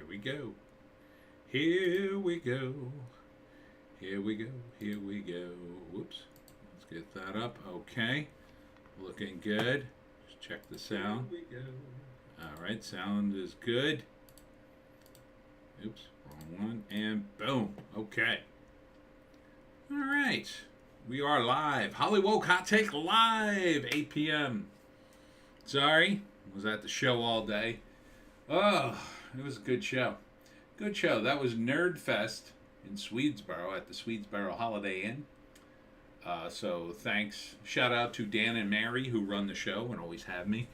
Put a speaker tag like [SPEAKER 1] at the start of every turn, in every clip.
[SPEAKER 1] we go. Here we go. Here we go. Here we go. Whoops. Let's get that up. Okay. Looking good. Just check the sound. Here we go. All right. Sound is good. Oops. Wrong one. And boom. Okay. All right. We are live. Hollywoke Hot Take Live. 8 p.m. Sorry. Was at the show all day. Oh, it was a good show. Good show. That was Nerd Fest in Swedesboro at the Swedesboro Holiday Inn. So thanks. Shout out to Dan and Mary who run the show and always have me.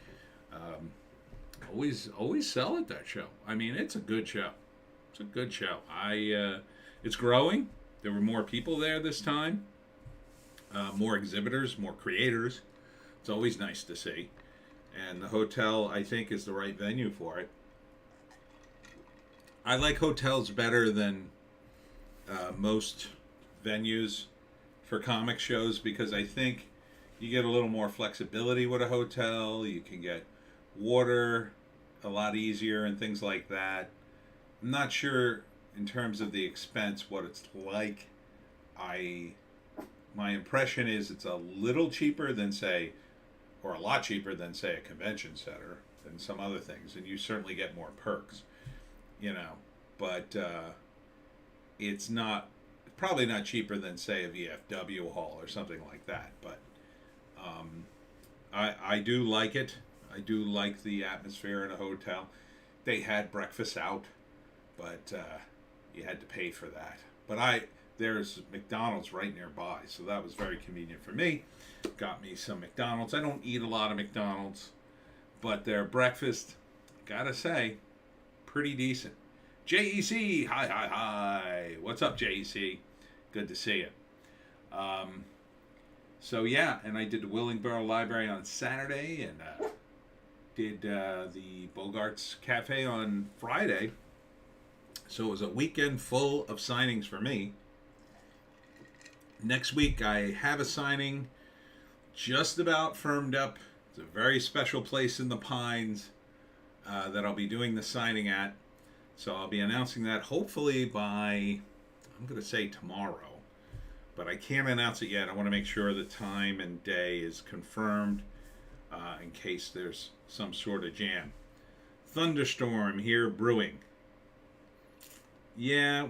[SPEAKER 1] Always sell at that show. I mean, it's a good show. It's a good show. It's growing. There were more people there this time. More exhibitors, more creators. It's always nice to see. And the hotel, I think, is the right venue for it. I like hotels better than most venues for comic shows because I think you get a little more flexibility with a hotel. You can get water a lot easier and things like that. I'm not sure in terms of the expense what it's like. My impression is it's a little cheaper than, say, or a lot cheaper than, say, a convention center than some other things, and you certainly get more perks, but it's probably not cheaper than, say, a VFW hall or something like that, but I do like it. I do like the atmosphere in a hotel. They had breakfast out, but you had to pay for that. But there's McDonald's right nearby, so that was very convenient for me. Got me some McDonald's. I don't eat a lot of McDonald's, but their breakfast, gotta say, pretty decent. JEC, hi. What's up, JEC? Good to see you. So yeah, and I did the Willingboro Library on Saturday, and did the Bogart's Cafe on Friday. So it was a weekend full of signings for me. Next week I have a signing just about firmed up. It's a very special place in the Pines that I'll be doing the signing at. So I'll be announcing that hopefully by, I'm going to say tomorrow. But I can't announce it yet. I want to make sure the time and day is confirmed in case there's some sort of jam. Thunderstorm here brewing. Yeah,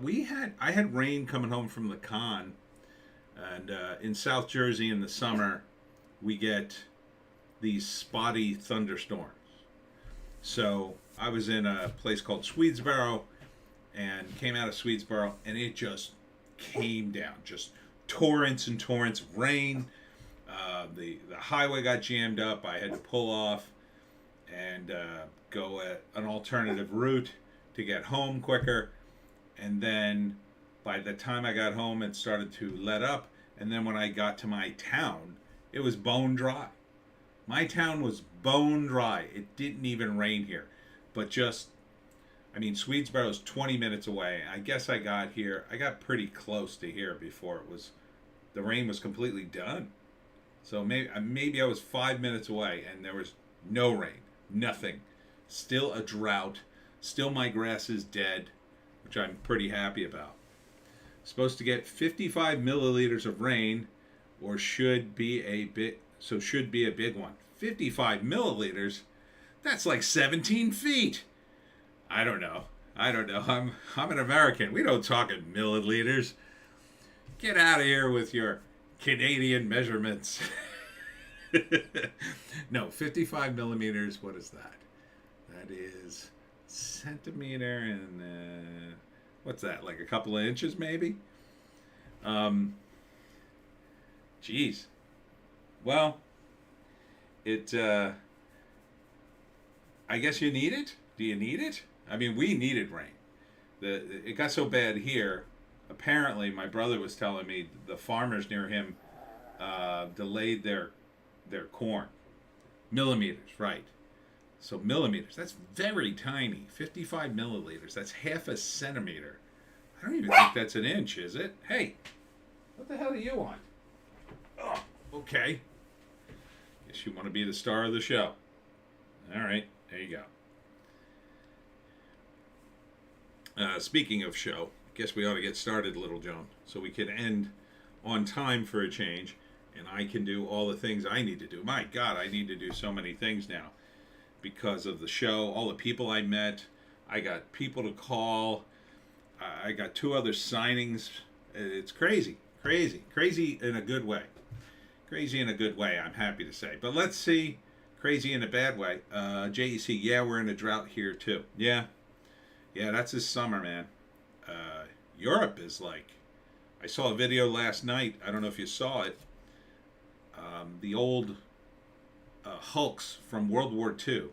[SPEAKER 1] I had rain coming home from the con. And in South Jersey in the summer, we get these spotty thunderstorms. So I was in a place called Swedesboro and came out of Swedesboro, and it just came down. Just torrents and torrents of rain. The highway got jammed up. I had to pull off and go an alternative route to get home quicker. And then by the time I got home, it started to let up. And then when I got to my town, it was bone dry. My town was bone dry. It didn't even rain here. But Swedesboro is 20 minutes away. I guess I got pretty close to here before the rain was completely done. So maybe I was 5 minutes away and there was no rain. Nothing. Still a drought. Still my grass is dead, which I'm pretty happy about. Supposed to get 55 milliliters of rain, or should be a big one. 55 milliliters? That's like 17 feet. I don't know. I'm an American. We don't talk in milliliters. Get out of here with your Canadian measurements. No, 55 millimeters. What is that? That is centimeter and what's that, like a couple of inches maybe? Geez. Well, I guess you need it. Do you need it? I mean, we needed rain. It got so bad here. Apparently, my brother was telling me the farmers near him delayed their corn. Millimeters, right. So millimeters, that's very tiny. 55 milliliters, that's half a centimeter. I don't even think that's an inch, is it? Hey, what the hell do you want? Oh, okay. Guess you want to be the star of the show. All right, there you go. Speaking of show, I guess we ought to get started, Little Joan, so we can end on time for a change, and I can do all the things I need to do. My God, I need to do so many things now because of the show, all the people I met. I got people to call. I got 2 other signings. It's crazy, crazy, crazy in a good way. Crazy in a good way, I'm happy to say. But let's see, crazy in a bad way. JEC, yeah, we're in a drought here too. Yeah, that's this summer, man. Europe is like, I saw a video last night. I don't know if you saw it. The old hulks from World War II.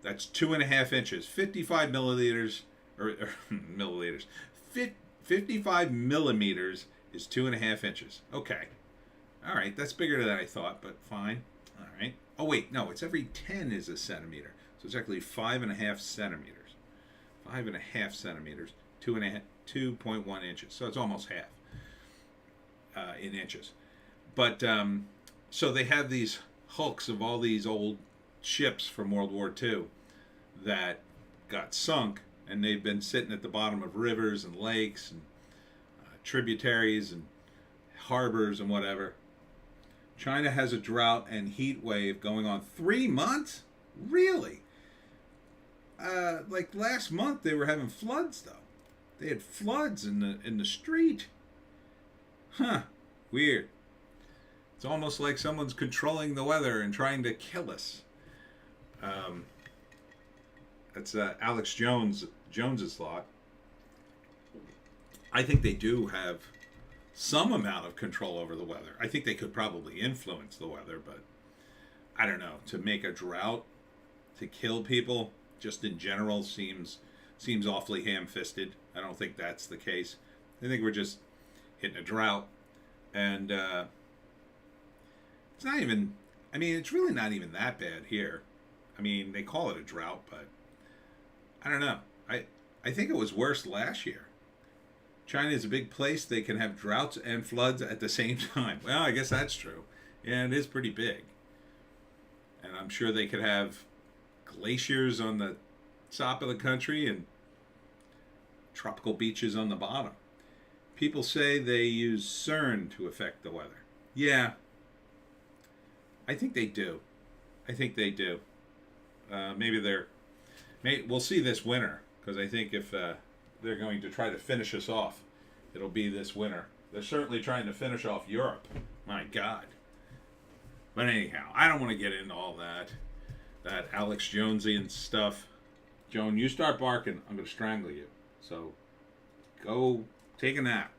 [SPEAKER 1] That's 2.5 inches, 55 milliliters, or milliliters. 55 millimeters is 2.5 inches. Okay. All right, that's bigger than I thought, but fine. All right. Oh, wait, no, it's every 10 is a centimeter. So it's actually 5.5 centimeters. 5.5 centimeters, 2.1 inches. So it's almost half in inches. But so they have these hulks of all these old ships from World War II that got sunk, and they've been sitting at the bottom of rivers and lakes and tributaries and harbors and whatever. China has a drought and heat wave going on 3 months? Really? Like last month they were having floods though. They had floods in the street. Huh. Weird. It's almost like someone's controlling the weather and trying to kill us. That's Alex Jones's thought. I think they do have some amount of control over the weather. I think they could probably influence the weather, but I don't know. To make a drought to kill people, just in general, seems awfully ham-fisted. I don't think that's the case. I think we're just hitting a drought, and it's not even. I mean, it's really not even that bad here. I mean, they call it a drought, but I don't know. I think it was worse last year. China is a big place. They can have droughts and floods at the same time. Well, I guess that's true. Yeah, it is pretty big. And I'm sure they could have glaciers on the top of the country and tropical beaches on the bottom. People say they use CERN to affect the weather. Yeah, I think they do. We'll see this winter, because I think if they're going to try to finish us off, it'll be this winter. They're certainly trying to finish off Europe. My God. But anyhow, I don't want to get into all that Alex Jonesian stuff. Joan, you start barking, I'm going to strangle you. So go take a nap.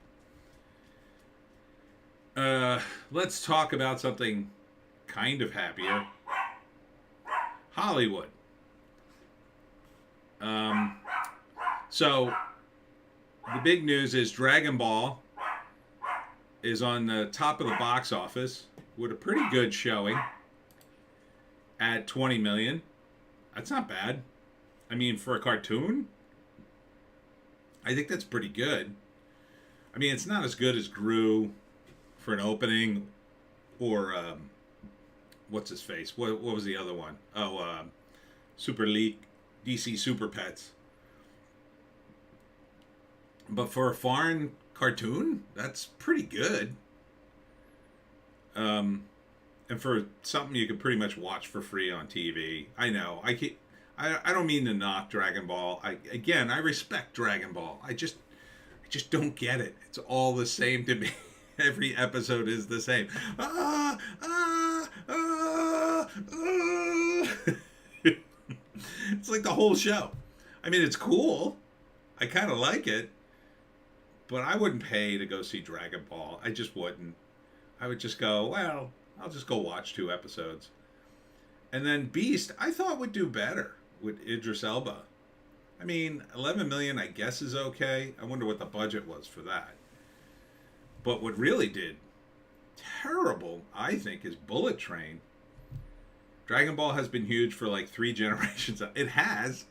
[SPEAKER 1] Let's talk about something kind of happier. Hollywood. So the big news is Dragon Ball is on the top of the box office with a pretty good showing at 20 million. That's not bad. I mean, for a cartoon, I think that's pretty good. I mean, it's not as good as Gru for an opening, or what's his face? What was the other one? Oh, Super League, DC Super Pets. But for a foreign cartoon, that's pretty good. And for something you can pretty much watch for free on TV. I know. I don't mean to knock Dragon Ball. I respect Dragon Ball. I just don't get it. It's all the same to me. Every episode is the same. It's like the whole show. I mean, it's cool. I kind of like it. But I wouldn't pay to go see Dragon Ball. I just wouldn't. I would just go, well, I'll just go watch 2 episodes. And then Beast, I thought would do better with Idris Elba. I mean, 11 million, I guess, is okay. I wonder what the budget was for that. But what really did terrible, I think, is Bullet Train. Dragon Ball has been huge for like 3 generations. It has.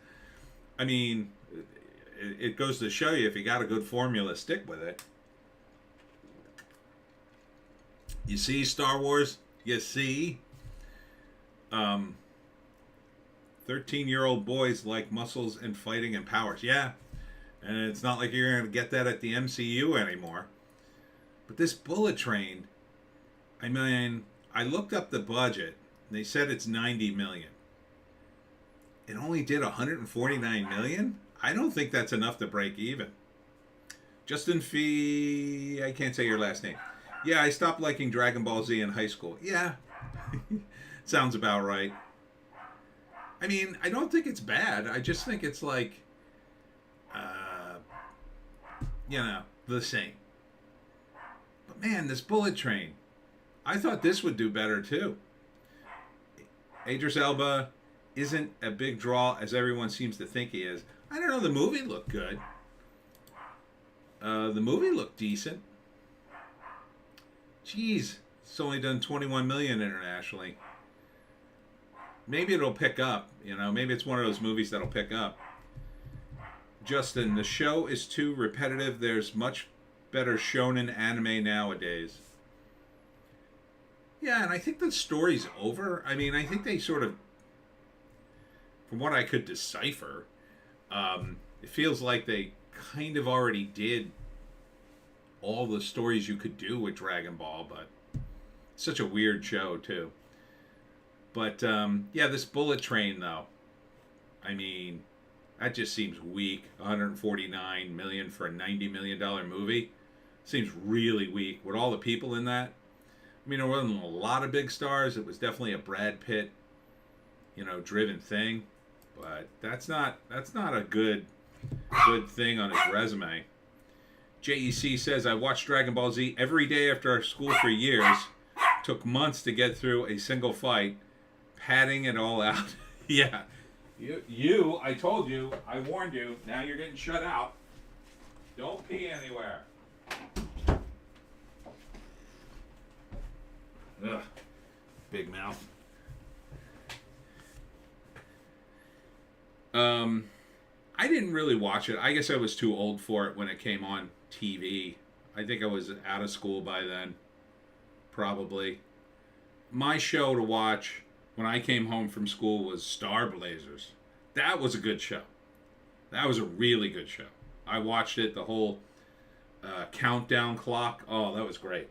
[SPEAKER 1] I mean, it goes to show you, if you got a good formula, stick with it. You see, Star Wars? You see? 13-year-old boys like muscles and fighting and powers. Yeah. And it's not like you're going to get that at the MCU anymore. But this Bullet Train, I mean, I looked up the budget. They said it's 90 million. It only did 149 million? I don't think that's enough to break even. Justin Fee, I can't say your last name. Yeah, I stopped liking Dragon Ball Z in high school. Yeah, sounds about right. I mean, I don't think it's bad. I just think it's like, the same. But man, this Bullet Train, I thought this would do better too. Idris Elba isn't a big draw as everyone seems to think he is. I don't know, the movie looked good. The movie looked decent. Jeez, it's only done 21 million internationally. Maybe it'll pick up, maybe it's one of those movies that'll pick up. Justin, the show is too repetitive. There's much better shonen anime nowadays. Yeah, and I think the story's over. I mean, I think they sort of, from what I could decipher, it feels like they kind of already did all the stories you could do with Dragon Ball, but it's such a weird show, too. But, this Bullet Train, though, I mean, that just seems weak. 149 million for a $90 million movie seems really weak. With all the people in that, I mean, there wasn't a lot of big stars. It was definitely a Brad Pitt, driven thing. But that's not a good thing on his resume. JEC says, I watched Dragon Ball Z every day after our school for years. Took months to get through a single fight. Padding it all out. Yeah. I told you, I warned you, now you're getting shut out. Don't pee anywhere. Ugh. Big mouth. I didn't really watch it. I guess I was too old for it when it came on TV. I think I was out of school by then. Probably. My show to watch when I came home from school was Star Blazers. That was a good show. That was a really good show. I watched it, the whole countdown clock. Oh, that was great.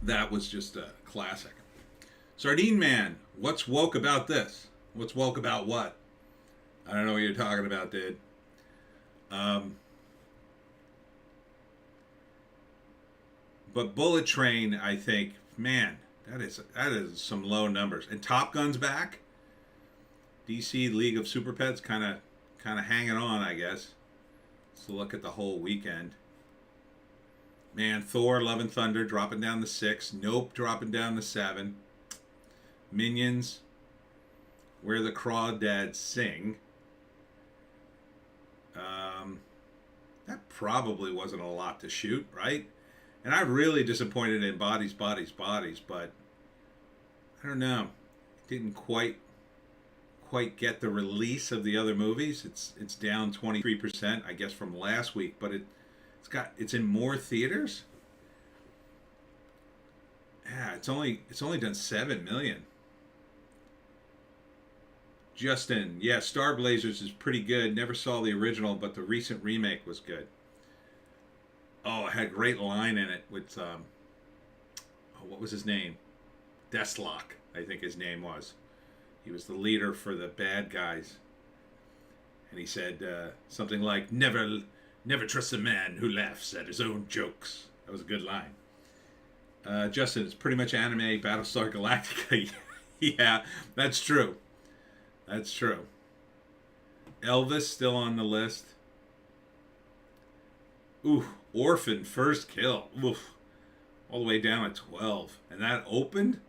[SPEAKER 1] That was just a classic. Sardine Man, what's woke about this? What's woke about what? I don't know what you're talking about, dude. But Bullet Train, I think, man, that is some low numbers. And Top Gun's back. DC League of Super Pets kind of hanging on, I guess. Let's look at the whole weekend. Man, Thor, Love and Thunder dropping down to 6. Nope dropping down to 7. Minions, Where the Crawdads Sing. That probably wasn't a lot to shoot, right? And I'm really disappointed in Bodies, but I don't know. It didn't quite get the release of the other movies. It's down 23%, I guess, from last week, but it's in more theaters. Yeah, it's only done 7 million. Justin, yeah, Star Blazers is pretty good. Never saw the original, but the recent remake was good. Oh, it had a great line in it with, what was his name? Deathlock, I think his name was. He was the leader for the bad guys. And he said something like, never trust a man who laughs at his own jokes. That was a good line. Justin, it's pretty much anime Battlestar Galactica. Yeah, that's true. That's true. Elvis still on the list. Ooh, Orphan first kill. Oof. All the way down at 12. And that opened?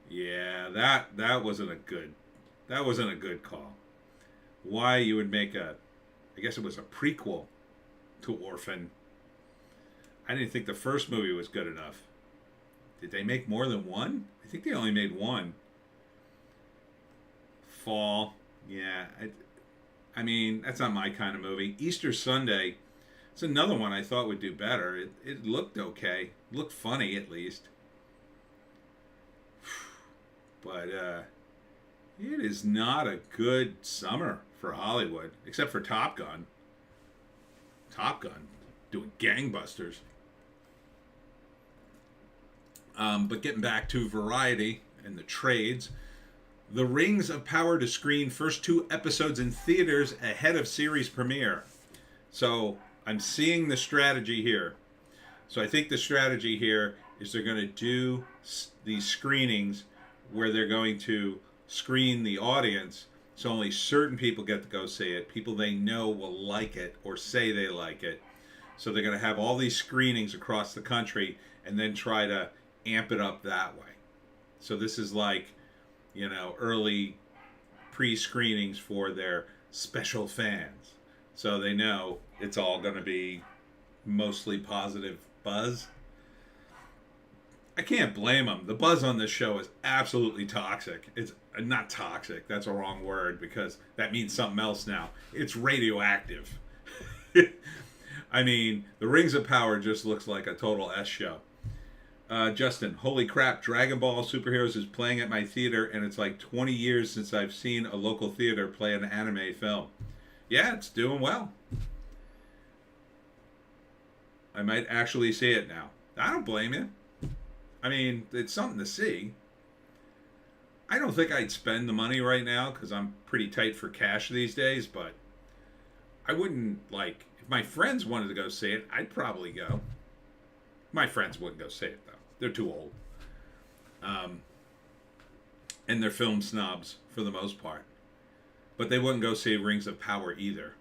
[SPEAKER 1] Yeah, that wasn't a good call. Why you would make I guess it was a prequel to Orphan. I didn't think the first movie was good enough. Did they make more than one? I think they only made one. Fall. Yeah. I mean, that's not my kind of movie. Easter Sunday. It's another one I thought would do better. It looked okay. Looked funny, at least. But, It is not a good summer for Hollywood, except for Top Gun. Top Gun doing gangbusters. But getting back to Variety and the trades, The Rings of Power to screen first 2 episodes in theaters ahead of series premiere. So I'm seeing the strategy here. So I think the strategy here is they're going to do these screenings where they're going to screen the audience so only certain people get to go see it. People they know will like it or say they like it. So they're going to have all these screenings across the country and then try to amp it up that way. So this is like, early pre-screenings for their special fans. So they know it's all going to be mostly positive buzz. I can't blame them. The buzz on this show is absolutely toxic. It's not toxic. That's a wrong word because that means something else now. It's radioactive. I mean, The Rings of Power just looks like a total S show. Justin, holy crap, Dragon Ball Superheroes is playing at my theater, and it's like 20 years since I've seen a local theater play an anime film. Yeah, it's doing well. I might actually see it now. I don't blame you. I mean, it's something to see. I don't think I'd spend the money right now because I'm pretty tight for cash these days, but I wouldn't, if my friends wanted to go see it, I'd probably go. My friends wouldn't go see it, though. They're too old. And they're film snobs for the most part. But they wouldn't go see Rings of Power either.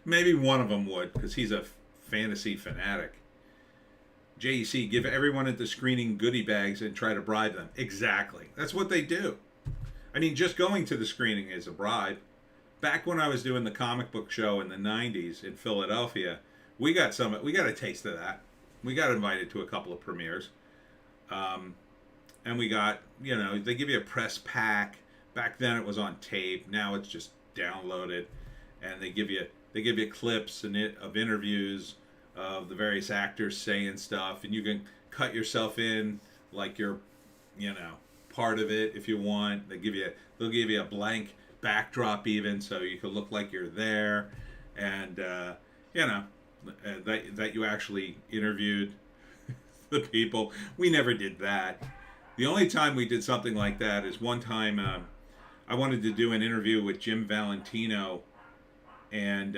[SPEAKER 1] Maybe one of them would, because he's a fantasy fanatic. JEC, give everyone at the screening goodie bags and try to bribe them. Exactly. That's what they do. I mean, just going to the screening is a bribe. Back when I was doing the comic book show in the 90s in Philadelphia, we got a taste of that. We got invited to a couple of premieres. And we got, they give you a press pack. Back then it was on tape. Now it's just downloaded. And they give you clips of interviews of the various actors saying stuff, and you can cut yourself in like you're, part of it if you want. They'll give you a blank backdrop even, so you can look like you're there, and that you actually interviewed the people. We never did that. The only time we did something like that is one time I wanted to do an interview with Jim Valentino, and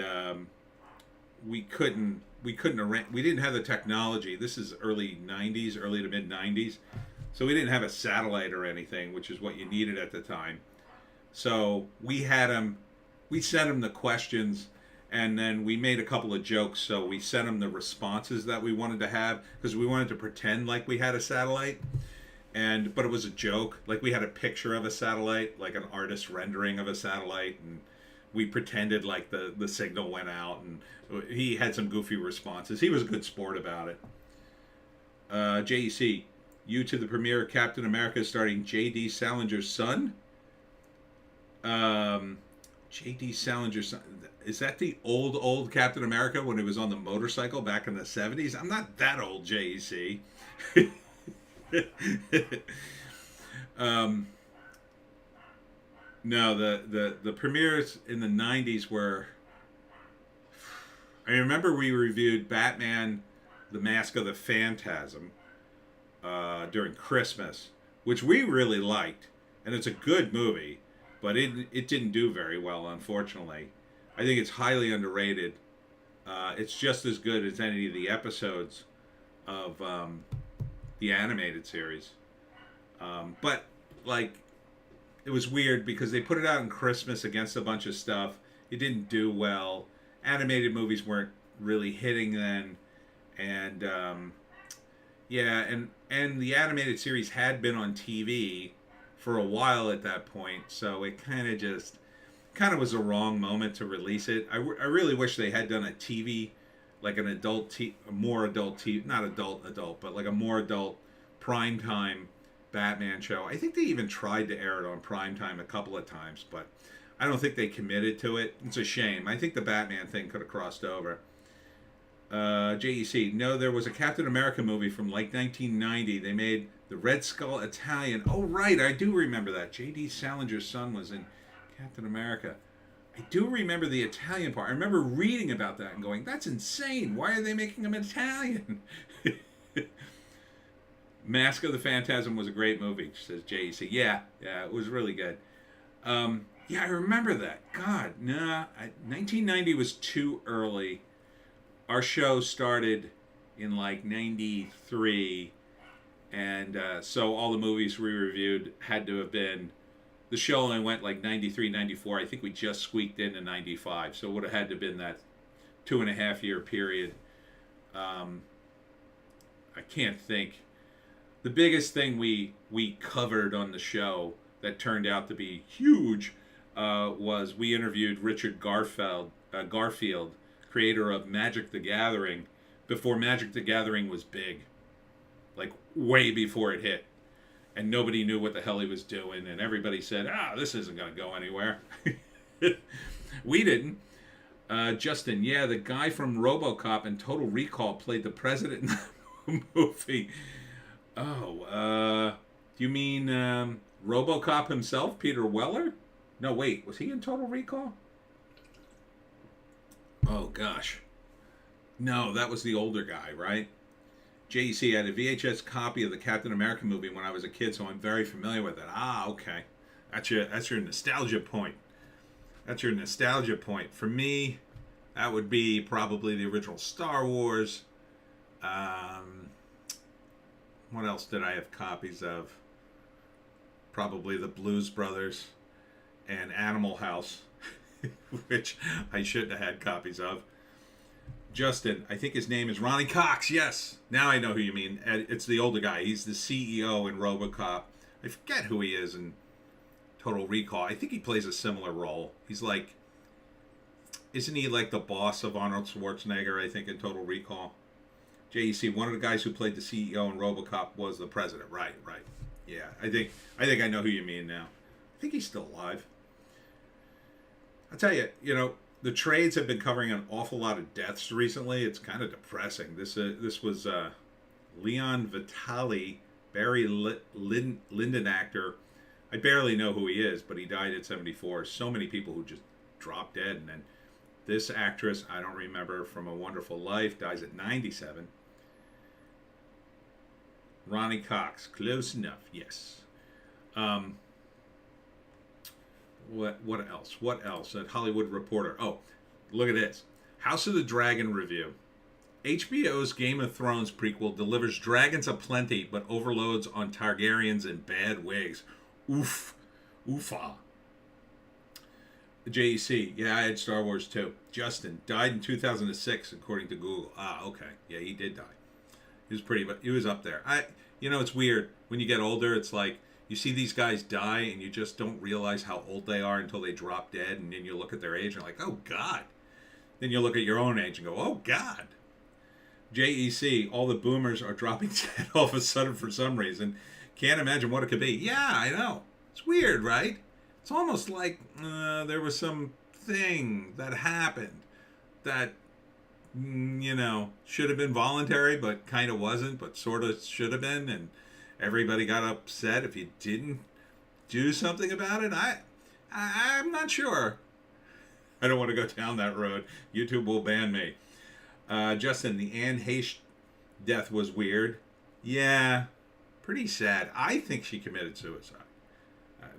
[SPEAKER 1] we didn't have the technology. This is early to mid 90s. So we didn't have a satellite or anything, which is what you needed at the time. So we sent him the questions, and then we made a couple of jokes. So we sent him the responses that we wanted to have, because we wanted to pretend like we had a satellite. But it was a joke. Like, we had a picture of a satellite, like an artist rendering of a satellite, and we pretended like the signal went out, and he had some goofy responses. He was a good sport about it. JEC, you to the premiere of Captain America starring J.D. Salinger's son? J.D. Salinger's son. Is that the old Captain America when he was on the motorcycle back in the 70s? I'm not that old, JEC. No, the premieres in the 90s were... I remember we reviewed Batman, The Mask of the Phantasm during Christmas, which we really liked. And it's a good movie, but it didn't do very well, unfortunately. I think it's highly underrated. It's just as good as any of the episodes of the animated series. But, it was weird because they put it out in Christmas against a bunch of stuff. It didn't do well. Animated movies weren't really hitting then. And, and the animated series had been on TV for a while at that point. So it kind of was a wrong moment to release it. I really wish they had done a TV, like an adult, more adult TV, not adult, but like a more adult primetime Batman show. I think they even tried to air it on primetime a couple of times, but I don't think they committed to it. It's a shame. I think the Batman thing could have crossed over. JEC. No, there was a Captain America movie from like 1990. They made the Red Skull Italian. Oh, right. I do remember that. J.D. Salinger's son was in Captain America. I do remember the Italian part. I remember reading about that and going, that's insane. Why are they making him Italian? Mask of the Phantasm was a great movie, says JEC. Yeah, it was really good. Yeah, I remember that. God, nah. 1990 was too early. Our show started in like 93, and so all the movies we reviewed had to have been, the show only went like 93, 94. I think we just squeaked into 95, so it would have had to have been that 2.5 year period. I can't think. The biggest thing we covered on the show that turned out to be huge was we interviewed Richard Garfield, creator of Magic the Gathering, before Magic the Gathering was big, like way before it hit. And nobody knew what the hell he was doing, and everybody said, this isn't going to go anywhere. We didn't. Justin, yeah, the guy from RoboCop and Total Recall played the president in the movie. Oh, do you mean RoboCop himself, Peter Weller? No, wait, was he in Total Recall? Oh, gosh. No, that was the older guy, right? JEC had a VHS copy of the Captain America movie when I was a kid, so I'm very familiar with it. Okay. That's your nostalgia point. That's your nostalgia point. For me, that would be probably the original Star Wars. What else did I have copies of? Probably the Blues Brothers and Animal House, which I shouldn't have had copies of. Justin, I think his name is Ronnie Cox. Yes, now I know who you mean. It's the older guy. He's the CEO in RoboCop. I forget who he is in Total Recall. I think he plays a similar role. He's like, isn't he like the boss of Arnold Schwarzenegger, I think, in Total Recall? JEC, one of the guys who played the CEO in RoboCop was the president. Right. Yeah, I think I know who you mean now. I think he's still alive. I'll tell you, the trades have been covering an awful lot of deaths recently. It's kind of depressing. This was Leon Vitali, Barry Lyndon actor. I barely know who he is, but he died at 74. So many people who just dropped dead. And then this actress, I don't remember, from A Wonderful Life, dies at 97. Ronnie Cox, close enough, yes. What else? What else? At Hollywood Reporter. Oh, look at this. House of the Dragon review. HBO's Game of Thrones prequel delivers dragons aplenty, but overloads on Targaryens and bad wigs. Oof. Oofa. JEC. Yeah, I had Star Wars too. Justin died in 2006, according to Google. Okay. Yeah, he did die. He was but he was up there. It's weird. When you get older, it's like, you see these guys die and you just don't realize how old they are until they drop dead, and then you look at their age and you're like, oh God. Then you look at your own age and go, oh God. JEC, all the boomers are dropping dead all of a sudden for some reason. Can't imagine what it could be. Yeah, I know. It's weird, right? It's almost like there was some thing that happened that, should have been voluntary, but kind of wasn't, but sort of should have been, and everybody got upset if you didn't do something about it. I'm not sure. I don't want to go down that road. YouTube will ban me. Justin, the Anne Heche death was weird. Yeah, pretty sad. I think she committed suicide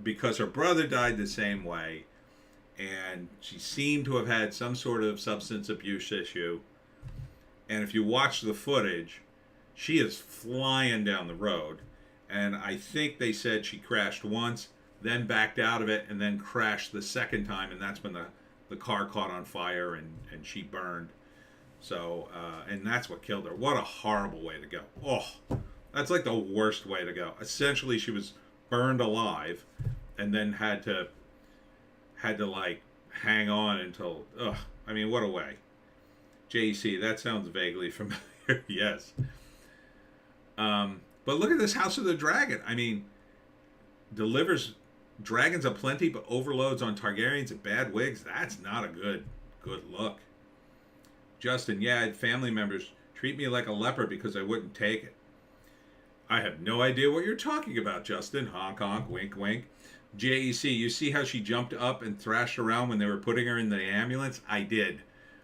[SPEAKER 1] because her brother died the same way, and she seemed to have had some sort of substance abuse issue. And if you watch the footage, she is flying down the road. And I think they said she crashed once, then backed out of it, and then crashed the second time. And that's when the car caught on fire and she burned. So, and that's what killed her. What a horrible way to go. Oh, that's like the worst way to go. Essentially, she was burned alive and then had to like hang on until, what a way. JC, that sounds vaguely familiar. Yes. But look at this House of the Dragon. Delivers dragons aplenty, but overloads on Targaryens and bad wigs. That's not a good look. Justin, yeah, I had family members treat me like a leper because I wouldn't take it. I have no idea what you're talking about, Justin. Honk, honk, wink, wink. JEC, you see how she jumped up and thrashed around when they were putting her in the ambulance? I did.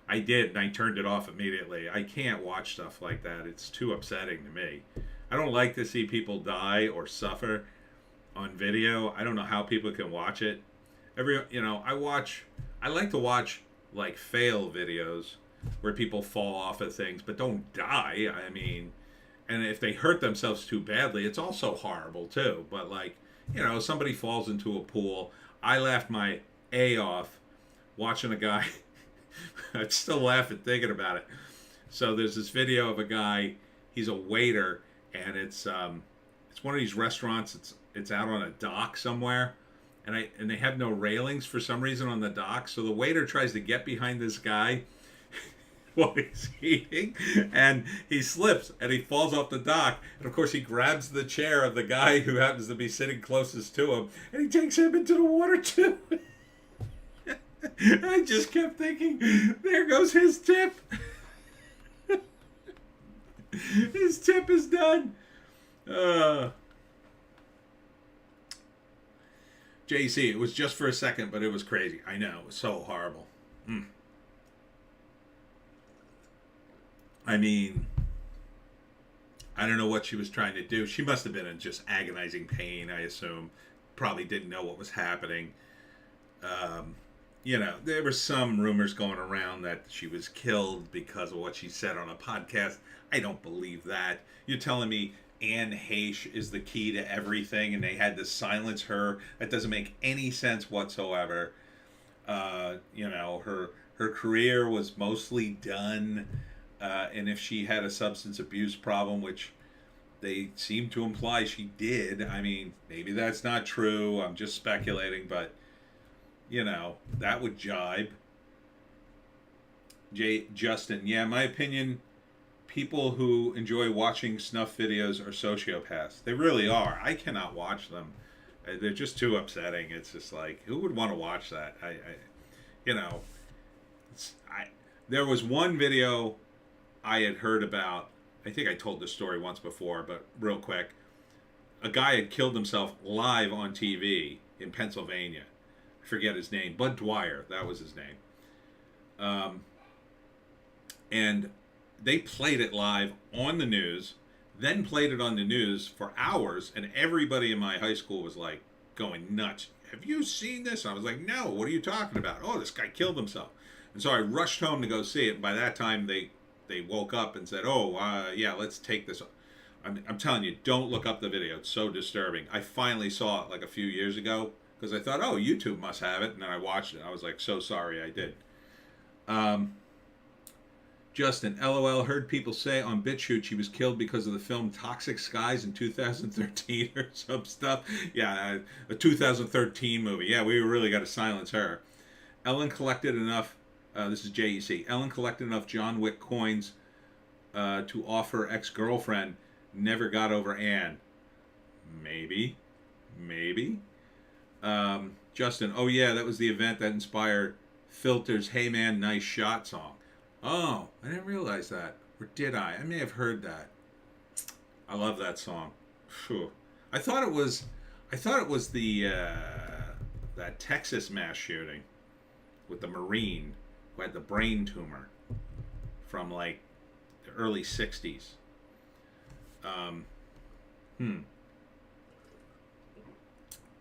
[SPEAKER 1] I did, and I turned it off immediately. I can't watch stuff like that. It's too upsetting to me. I don't like to see people die or suffer on video. I don't know how people can watch it. I like to watch like fail videos where people fall off of things but don't die. I mean, and if they hurt themselves too badly, it's also horrible too. But like, somebody falls into a pool. I laughed my A off watching a guy. I still laugh at thinking about it. So there's this video of a guy. He's a waiter, and it's one of these restaurants. It's out on a dock somewhere, and they have no railings for some reason on the dock. So the waiter tries to get behind this guy while he's eating, and he slips and he falls off the dock. And of course, he grabs the chair of the guy who happens to be sitting closest to him, and he takes him into the water too. I just kept thinking, there goes his tip. His tip is done. JC, it was just for a second, but it was crazy. I know, it was so horrible. I mean, I don't know what she was trying to do. She must have been in just agonizing pain, I assume. Probably didn't know what was happening. There were some rumors going around that she was killed because of what she said on a podcast. I don't believe that. You're telling me Anne Heche is the key to everything and they had to silence her? That doesn't make any sense whatsoever. Her career was mostly done. And if she had a substance abuse problem, which they seem to imply she did, I mean, maybe that's not true. I'm just speculating, but, that would jibe. Justin, yeah, my opinion, people who enjoy watching snuff videos are sociopaths. They really are. I cannot watch them. They're just too upsetting. It's just like, who would want to watch that? There was one video I had heard about. I think I told this story once before, but real quick. A guy had killed himself live on TV in Pennsylvania. I forget his name. Bud Dwyer, that was his name. And they played it live on the news, then played it on the news for hours, and everybody in my high school was like going nuts. Have you seen this? And I was like, no, what are you talking about? Oh, this guy killed himself. And so I rushed home to go see it. And by that time, they woke up and said, yeah, let's take this. I'm telling you, don't look up the video. It's so disturbing. I finally saw it like a few years ago because I thought, YouTube must have it. And then I watched it. I was like, so sorry I did. Justin, LOL, heard people say on Bitchute she was killed because of the film Toxic Skies in 2013 or some stuff. Yeah, a 2013 movie. Yeah, we really got to silence her. Ellen collected enough, this is JEC, Ellen collected enough John Wick coins to offer ex-girlfriend, never got over Anne. Maybe. Justin, oh yeah, that was the event that inspired Filter's Hey Man, Nice Shot song. Oh, I didn't realize that. Or did I? I may have heard that. I love that song. Phew. I thought it was the that Texas mass shooting with the Marine who had the brain tumor from like the early 60s.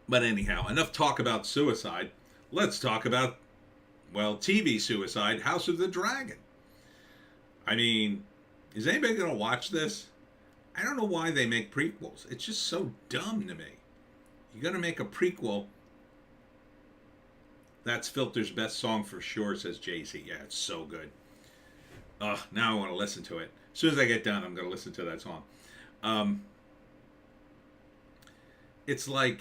[SPEAKER 1] But anyhow, enough talk about suicide. Let's talk about, TV suicide, House of the Dragon. I mean, is anybody going to watch this? I don't know why they make prequels. It's just so dumb to me. You're going to make a prequel. That's Filter's best song for sure, says JC. Yeah, it's so good. Now I want to listen to it. As soon as I get done, I'm going to listen to that song. It's like,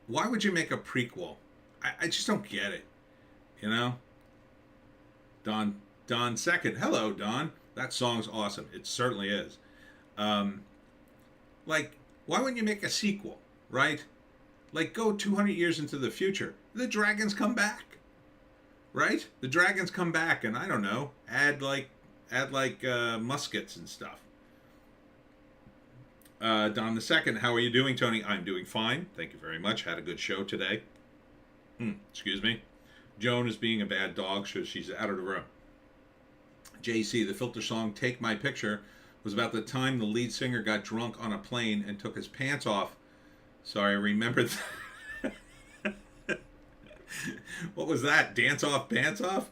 [SPEAKER 1] why would you make a prequel? I just don't get it. Don second. Hello, Don. That song's awesome. It certainly is. Why wouldn't you make a sequel, right? Like, go 200 years into the future. The dragons come back. right? The dragons come back, and I don't know, add like muskets and stuff. Don the Second, how are you doing, Tony? I'm doing fine. Thank you very much. Had a good show today. Excuse me. Joan is being a bad dog, so she's out of the room. JC, the filter song Take My Picture was about the time the lead singer got drunk on a plane and took his pants off. Sorry, I remember that. What was that? Dance off, pants off?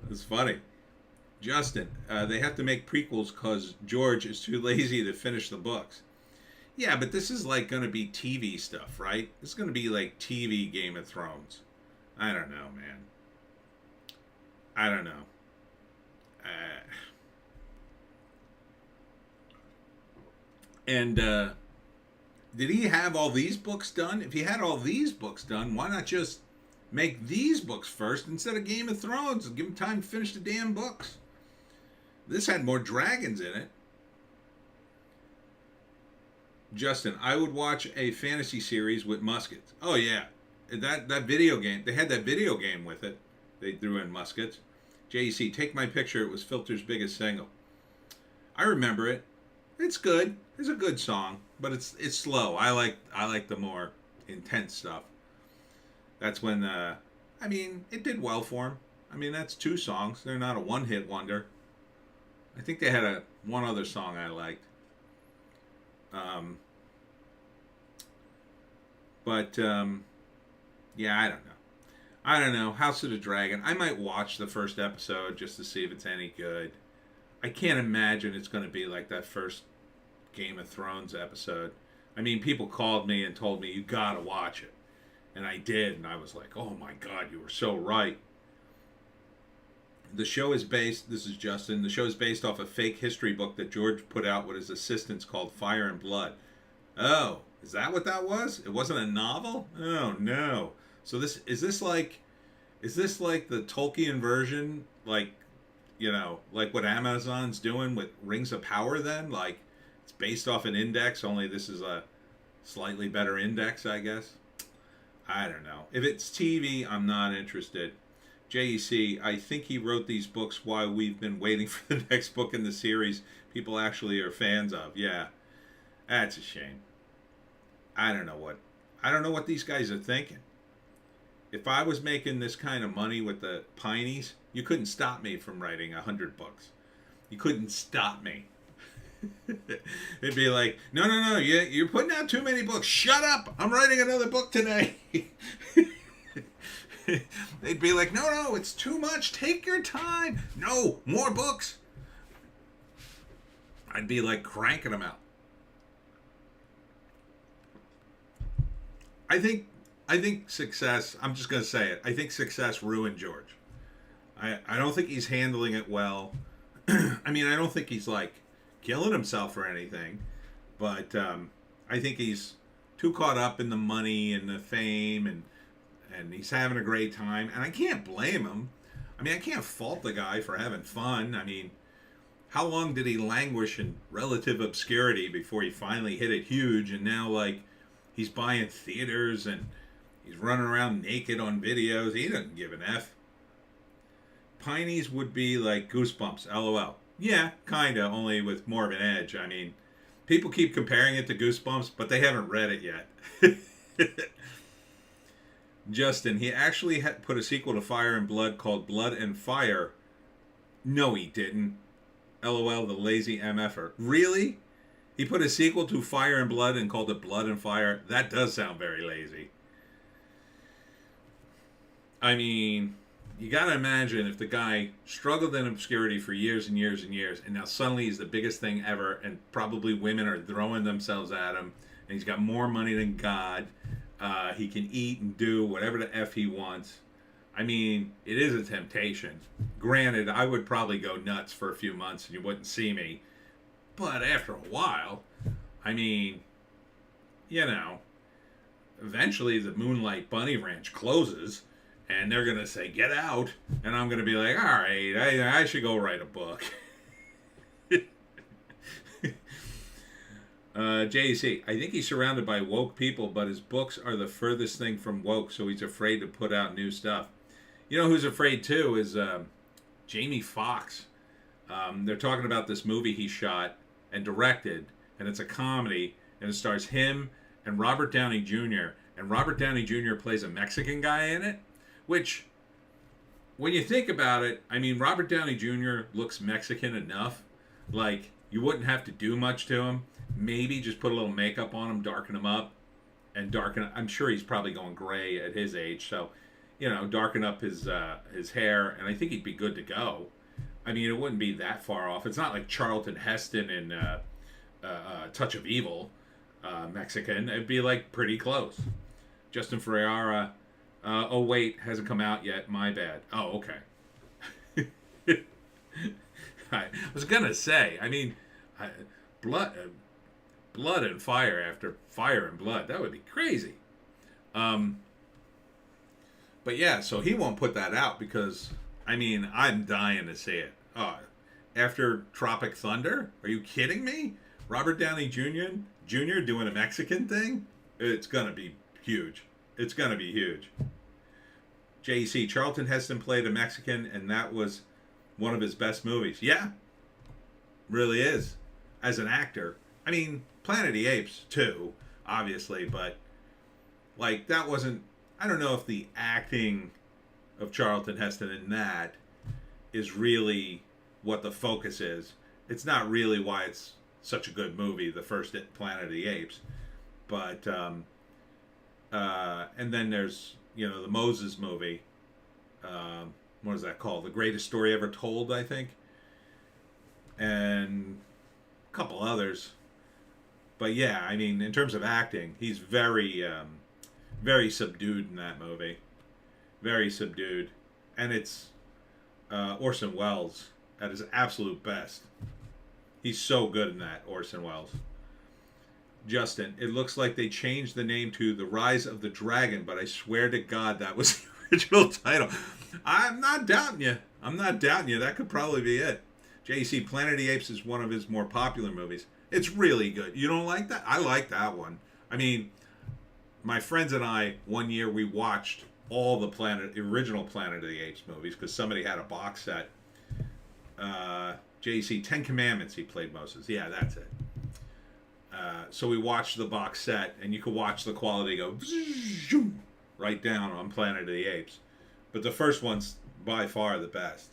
[SPEAKER 1] It's funny. Justin, they have to make prequels because George is too lazy to finish the books. Yeah, but this is like going to be TV stuff, right? This is going to be like TV Game of Thrones. I don't know, man. I don't know. Did he have all these books done? If he had all these books done, why not just make these books first instead of Game of Thrones and give him time to finish the damn books? This had more dragons in it. Justin, I would watch a fantasy series with muskets. Oh yeah, that video game. They had that video game with it. They threw in muskets. JEC, Take My Picture. It was Filter's biggest single. I remember it. It's good. It's a good song, but it's slow. I like the more intense stuff. That's when I mean, it did well for him. I mean, that's 2 songs. They're not a one-hit wonder. I think they had one other song I liked. Yeah, I don't know. I don't know. House of the Dragon. I might watch the first episode just to see if it's any good. I can't imagine it's going to be like that first Game of Thrones episode. I mean, people called me and told me, you got to watch it. And I did, and I was like, oh my God, you were so right. The show is based, this is Justin, the show is based off a fake history book that George put out with his assistants called Fire and Blood. Oh, is that what that was? It wasn't a novel? Oh no. So is this like the Tolkien version, like, you know, like what Amazon's doing with Rings of Power then? Like, it's based off an index, only this is a slightly better index, I guess. I don't know. If it's TV, I'm not interested. JEC, I think he wrote these books while we've been waiting for the next book in the series people actually are fans of. Yeah, that's a shame. I don't know what these guys are thinking. If I was making this kind of money with the Pineys, you couldn't stop me from writing 100 books. You couldn't stop me. It'd be like, no, you're putting out too many books. Shut up! I'm writing another book today. They'd be like, no, it's too much. Take your time. No, more books. I'd be like cranking them out. I think success, I'm just going to say it, I think success ruined George. I don't think he's handling it well. I mean, I don't think he's like killing himself or anything, but I think he's too caught up in the money and the fame, and he's having a great time, and I can't blame him. I mean, I can't fault the guy for having fun. I mean, how long did he languish in relative obscurity before he finally hit it huge, and now, like, he's buying theaters and he's running around naked on videos. He doesn't give an F. Pineys would be like Goosebumps, LOL. Yeah, kinda, only with more of an edge. I mean, people keep comparing it to Goosebumps, but they haven't read it yet. Justin, he actually had put a sequel to Fire and Blood called Blood and Fire. No, he didn't. LOL, the lazy MFer. Really? He put a sequel to Fire and Blood and called it Blood and Fire? That does sound very lazy. I mean, you gotta imagine if the guy struggled in obscurity for years and years and years, and now suddenly he's the biggest thing ever, and probably women are throwing themselves at him, and he's got more money than God. He can eat and do whatever the F he wants. I mean, it is a temptation. Granted, I would probably go nuts for a few months and you wouldn't see me. But after a while, I mean, you know, eventually the Moonlight Bunny Ranch closes and they're going to say, get out. And I'm going to be like, all right, I should go write a book. JC, I think he's surrounded by woke people, but his books are the furthest thing from woke, so he's afraid to put out new stuff. You know who's afraid too is Jamie Foxx. They're talking about this movie he shot and directed, and it's a comedy, and it stars him and Robert Downey Jr. And Robert Downey Jr. plays a Mexican guy in it, which, when you think about it, I mean, Robert Downey Jr. looks Mexican enough. Like, you wouldn't have to do much to him. Maybe just put a little makeup on him, darken him up, and darken. I'm sure he's probably going gray at his age, so darken up his hair, and I think he'd be good to go. I mean, it wouldn't be that far off. It's not like Charlton Heston in Touch of Evil, Mexican. It'd be like pretty close. Justin Ferreira. Oh wait, hasn't come out yet. My bad. Oh, okay. I was gonna say. I mean, blood and fire after fire and blood. That would be crazy. But yeah, so he won't put that out because, I mean, I'm dying to see it. After Tropic Thunder? Are you kidding me? Robert Downey Jr. doing a Mexican thing? It's going to be huge. It's going to be huge. JC, Charlton Heston played a Mexican, and that was one of his best movies. Yeah, really is. As an actor. I mean, Planet of the Apes, too, obviously, but, like, that wasn't... I don't know if the acting of Charlton Heston in that is really what the focus is. It's not really why it's such a good movie, the first Planet of the Apes. But, and then there's, the Moses movie. What is that called? The Greatest Story Ever Told, I think. And a couple others. But yeah, I mean, in terms of acting, he's very subdued in that movie. Very subdued. And it's Orson Welles at his absolute best. He's so good in that, Orson Welles. Justin, it looks like they changed the name to The Rise of the Dragon, but I swear to God that was the original title. I'm not doubting you. That could probably be it. JC, Planet of the Apes is one of his more popular movies. It's really good. You don't like that? I like that one. I mean, my friends and I, one year, we watched all the original Planet of the Apes movies because somebody had a box set. JC, 10 Commandments, he played Moses. Yeah, that's it. So we watched the box set, and you could watch the quality go right down on Planet of the Apes. But the first one's by far the best.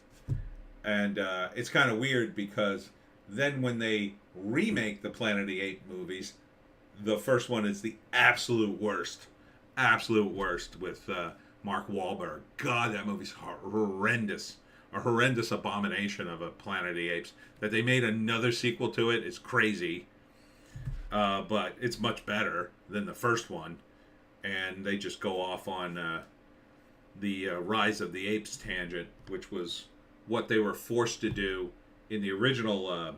[SPEAKER 1] And it's kind of weird because then when they remake the Planet of the Apes movies, the first one is the absolute worst. Absolute worst with Mark Wahlberg. God, that movie's horrendous. A horrendous abomination of a Planet of the Apes. That they made another sequel to it is crazy. But it's much better than the first one. And they just go off on the Rise of the Apes tangent, which was what they were forced to do in the original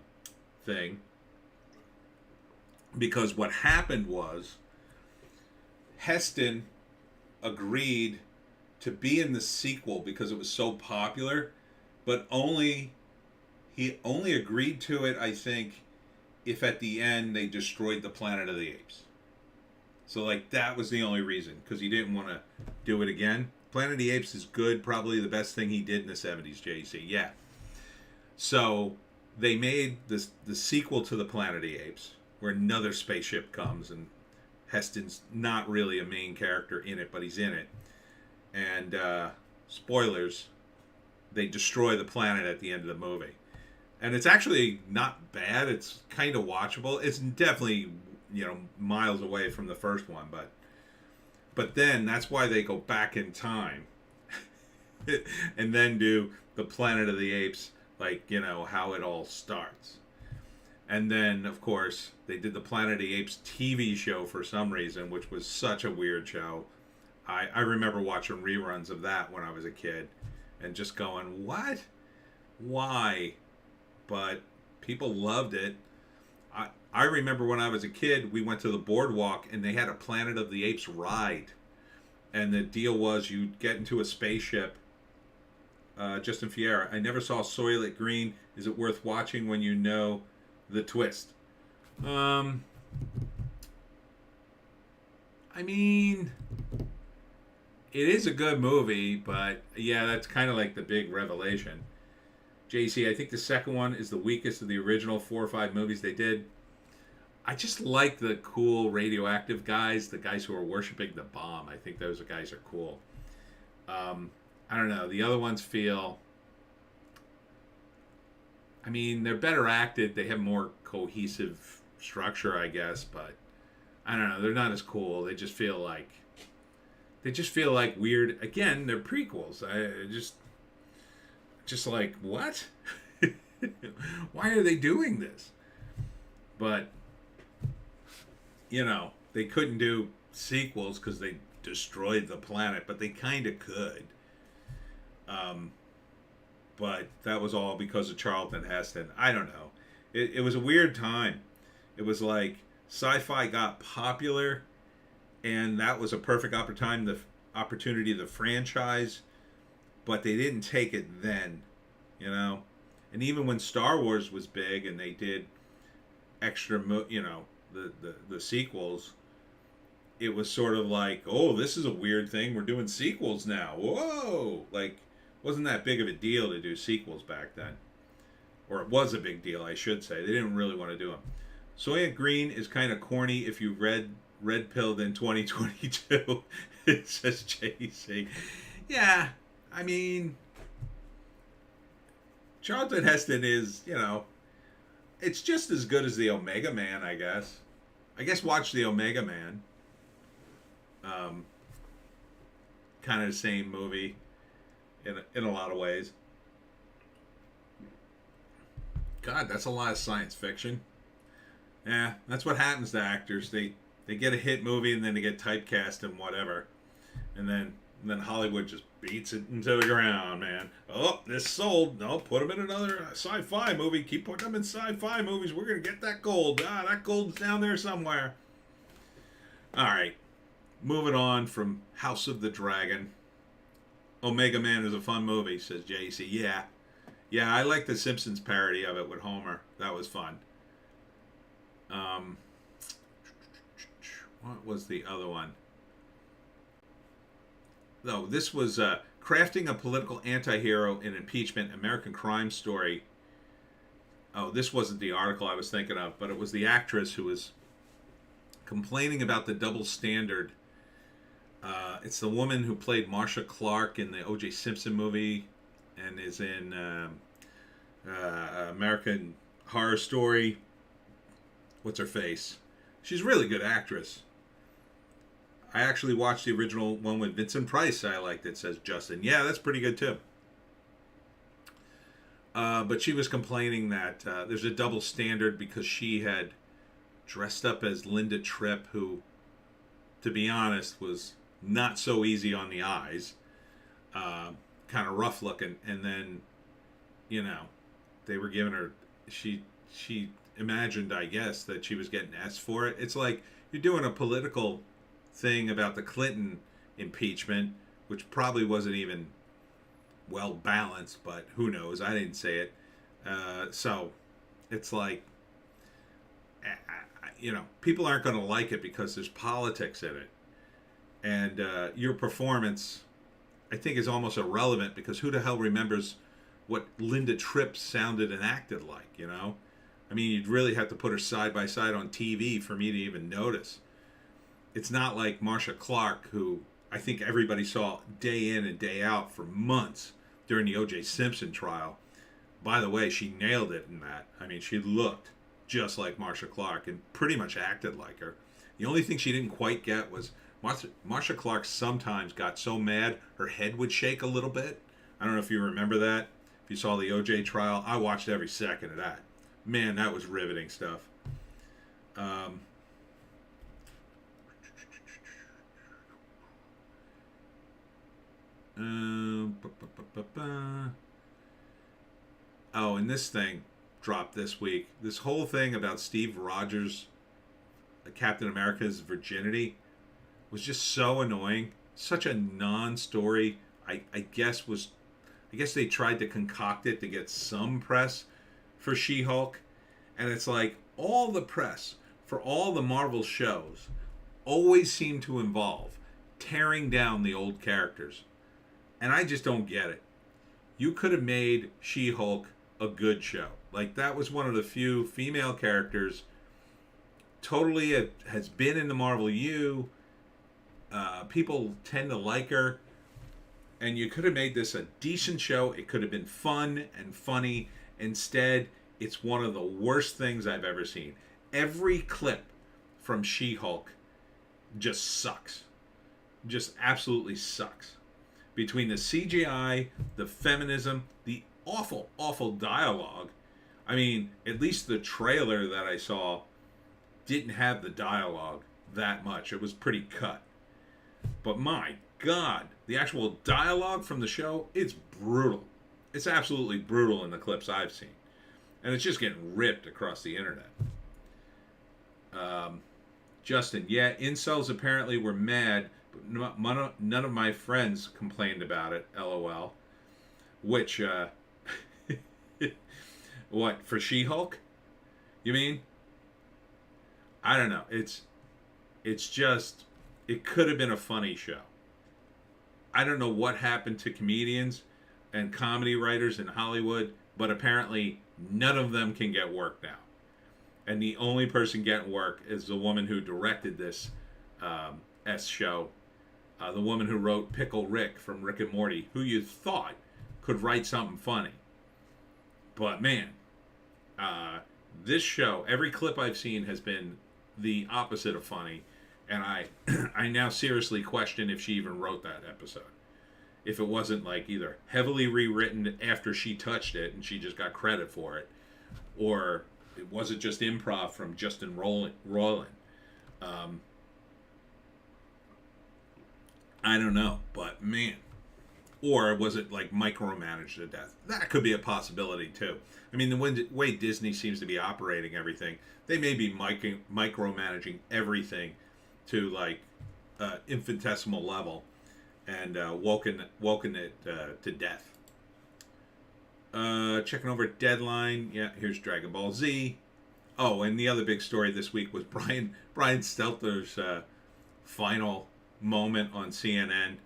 [SPEAKER 1] thing. Because what happened was Heston agreed to be in the sequel because it was so popular, but he only agreed to it, I think, if at the end they destroyed the Planet of the Apes. So, like, that was the only reason, because he didn't want to do it again. Planet of the Apes is good, probably the best thing he did in the 70s, JC. Yeah. So, they made the sequel to the Planet of the Apes, where another spaceship comes, and Heston's not really a main character in it, but he's in it. And, spoilers, they destroy the planet at the end of the movie. And it's actually not bad. It's kind of watchable. It's definitely, miles away from the first one, but then that's why they go back in time and then do the Planet of the Apes, like, how it all starts. And then, of course, they did the Planet of the Apes TV show for some reason, which was such a weird show. I remember watching reruns of that when I was a kid and just going, what? Why? But people loved it. I remember when I was a kid, we went to the boardwalk and they had a Planet of the Apes ride. And the deal was you'd get into a spaceship. Justin Fiera, I never saw Soylent Green. Is it worth watching when you know the twist? I mean, it is a good movie, but yeah, that's kind of like the big revelation. JC, I think the second one is the weakest of the original 4 or 5 movies they did. I just like the cool radioactive guys, the guys who are worshiping the bomb. I think those guys are cool. I don't know. The other ones feel. I mean, they're better acted. They have more cohesive structure, I guess, but I don't know. They're not as cool. They just feel like. They just feel like weird. Again, they're prequels. I just like what? Why are they doing this? But they couldn't do sequels because they destroyed the planet, but they kind of could. But that was all because of Charlton Heston. I don't know. It was a weird time. It was like sci-fi got popular, and that was a perfect opportunity to franchise, but they didn't take it then, And even when Star Wars was big and they did extra, the sequels, it was sort of like, oh, this is a weird thing. We're doing sequels now. Whoa! Like, wasn't that big of a deal to do sequels back then. Or it was a big deal, I should say. They didn't really want to do them. Soylent Green is kind of corny if you red pilled in 2022. It says JC. Yeah, I mean, Charlton Heston is, it's just as good as the Omega Man, I guess. I guess watch the Omega Man. Kind of the same movie in a lot of ways. God, that's a lot of science fiction. Yeah, that's what happens to actors. They get a hit movie and then they get typecast and whatever, and then Hollywood just beats it into the ground, man. Oh, this sold. No, put them in another sci-fi movie. Keep putting them in sci-fi movies. We're gonna get that gold. That gold's down there somewhere. All right, moving on from House of the Dragon. Omega Man is a fun movie, says JC. Yeah, I like the Simpsons parody of it with Homer. That was fun. What was the other one? No, this was Crafting a Political Anti-Hero in Impeachment, American Crime Story. Oh, this wasn't the article I was thinking of, but it was the actress who was complaining about the double standard. It's the woman who played Marcia Clark in the O.J. Simpson movie and is in American Horror Story. What's her face? She's a really good actress. I actually watched the original one with Vincent Price. I liked it, says Justin. Yeah, that's pretty good too. But she was complaining that there's a double standard because she had dressed up as Linda Tripp, who, to be honest, was not so easy on the eyes. Kind of rough looking. And then, they were giving her... She imagined, I guess, that she was getting S for it. It's like you're doing a political thing about the Clinton impeachment, which probably wasn't even well balanced, but who knows? I didn't say it. So it's like, people aren't going to like it because there's politics in it. And your performance, I think, is almost irrelevant because who the hell remembers what Linda Tripp sounded and acted like, I mean, you'd really have to put her side by side on TV for me to even notice. It's not like Marcia Clark, who I think everybody saw day in and day out for months during the O.J. Simpson trial. By the way, she nailed it in that. I mean, she looked just like Marcia Clark and pretty much acted like her. The only thing she didn't quite get was Marcia Clark sometimes got so mad her head would shake a little bit. I don't know if you remember that. If you saw the O.J. trial, I watched every second of that. Man, that was riveting stuff. Oh, and this thing dropped this week. This whole thing about Steve Rogers, Captain America's virginity, was just so annoying. Such a non-story. I guess they tried to concoct it to get some press for She-Hulk, and it's like all the press for all the Marvel shows always seem to involve tearing down the old characters. And I just don't get it. You could have made She-Hulk a good show. Like, that was one of the few female characters totally has been in the Marvel U. People tend to like her. And you could have made this a decent show. It could have been fun and funny. Instead, it's one of the worst things I've ever seen. Every clip from She-Hulk just sucks. Just absolutely sucks. Between the CGI, the feminism, the awful, awful dialogue. I mean, at least the trailer that I saw didn't have the dialogue that much. It was pretty cut. But my God, the actual dialogue from the show, it's brutal. It's absolutely brutal in the clips I've seen. And it's just getting ripped across the internet. Justin, yeah, incels apparently were mad, but none of my friends complained about it, LOL. Which, what, for She-Hulk? You mean? I don't know. It's just, it could have been a funny show. I don't know what happened to comedians and comedy writers in Hollywood, but apparently none of them can get work now. And the only person getting work is the woman who directed this show, the woman who wrote Pickle Rick from Rick and Morty, who you thought could write something funny. But man, this show, every clip I've seen has been the opposite of funny. And I now seriously question if she even wrote that episode. If it wasn't like either heavily rewritten after she touched it and she just got credit for it, or was it just improv from Justin Roiland? I don't know, but man. Or was it like micromanaged to death? That could be a possibility too. I mean, the way Disney seems to be operating everything, they may be micromanaging everything to like infinitesimal level and woken it to death. Checking over Deadline. Yeah, here's Dragon Ball Z. Oh, and the other big story this week was Brian Stelter's final moment on CNN.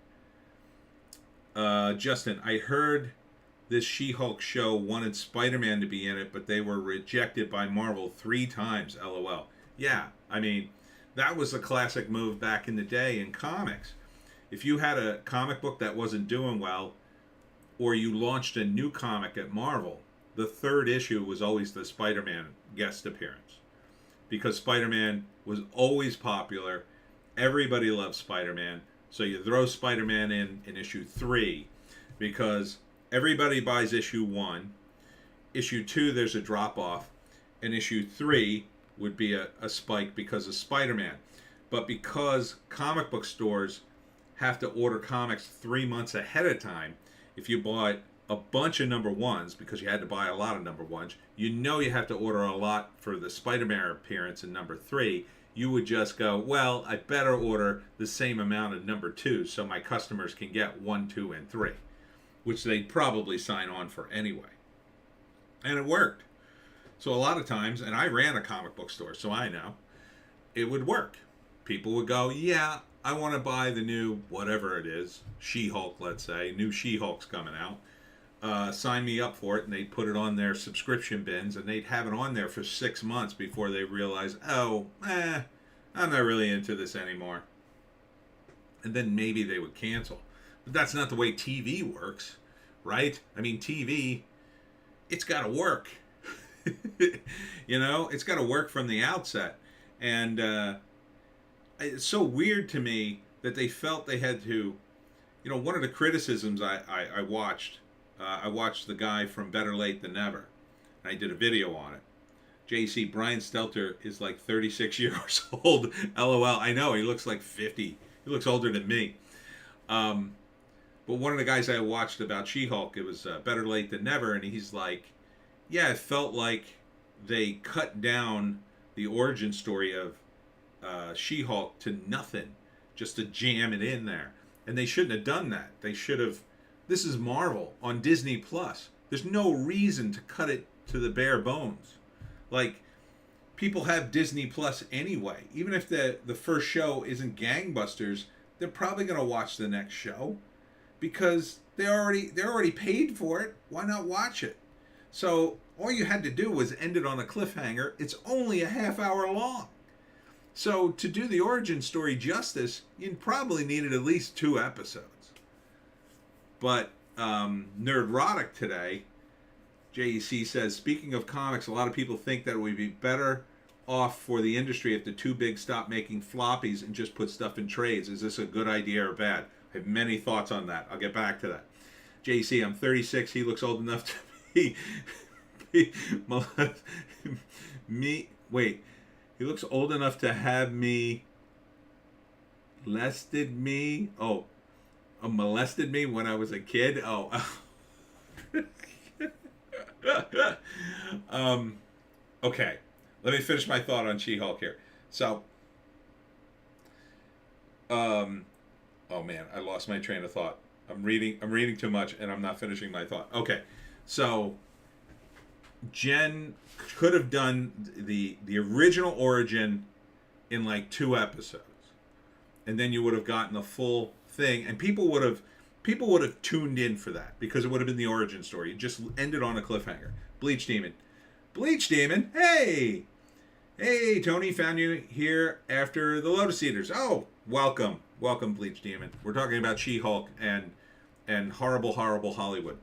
[SPEAKER 1] Justin, I heard this She-Hulk show wanted Spider-Man to be in it, but they were rejected by Marvel 3 times, LOL. Yeah, I mean, that was a classic move back in the day in comics. If you had a comic book that wasn't doing well, or you launched a new comic at Marvel, the 3rd issue was always the Spider-Man guest appearance. Because Spider-Man was always popular. Everybody loved Spider-Man. So you throw Spider-Man in issue 3 because everybody buys issue 1. Issue 2, there's a drop-off. And issue 3 would be a spike because of Spider-Man. But because comic book stores have to order comics 3 months ahead of time, if you bought a bunch of number 1s, because you had to buy a lot of number 1s, you know you have to order a lot for the Spider-Man appearance in number 3. You would just go, well, I better order the same amount of number 2 so my customers can get 1, 2, and 3, which they'd probably sign on for anyway. And it worked. So a lot of times, and I ran a comic book store, so I know, it would work. People would go, yeah, I want to buy the new, whatever it is, She-Hulk, let's say, new She-Hulk's coming out. Sign me up for it, and they'd put it on their subscription bins, and they'd have it on there for 6 months before they realize, I'm not really into this anymore. And then maybe they would cancel. But that's not the way TV works, right? I mean, TV, it's got to work. You know, it's got to work from the outset. And it's so weird to me that they felt they had to, you know, one of the criticisms I watched the guy from Better Late Than Never. And I did a video on it. JC, Brian Stelter is like 36 years old. LOL. I know, he looks like 50. He looks older than me. But one of the guys I watched about She-Hulk, it was Better Late Than Never, and he's like, yeah, it felt like they cut down the origin story of She-Hulk to nothing, just to jam it in there. And they shouldn't have done that. They should have. This is Marvel on Disney Plus. There's no reason to cut it to the bare bones. Like, people have Disney Plus anyway. Even if the first show isn't gangbusters, they're probably going to watch the next show because they're already paid for it. Why not watch it? So all you had to do was end it on a cliffhanger. It's only a half hour long. So to do the origin story justice, you probably needed at least 2 episodes. But Nerdrotic today, JEC says, speaking of comics, a lot of people think that it would be better off for the industry if the too big stop making floppies and just put stuff in trades. Is this a good idea or bad? I have many thoughts on that. I'll get back to that. JEC, I'm 36. He looks old enough to be me. Wait. He looks old enough to have me molested me. Oh, molested me when I was a kid. Oh. Okay. Let me finish my thought on She-Hulk here. So, oh man, I lost my train of thought. I'm reading too much, and I'm not finishing my thought. Okay, so Jen could have done the original origin in like 2 episodes, and then you would have gotten the full thing, and people would have tuned in for that because it would have been the origin story. It just ended on a cliffhanger. Bleach Demon, hey, Tony, found you here after the Lotus Eaters. Oh, welcome, Bleach Demon. We're talking about She-Hulk and horrible Hollywood.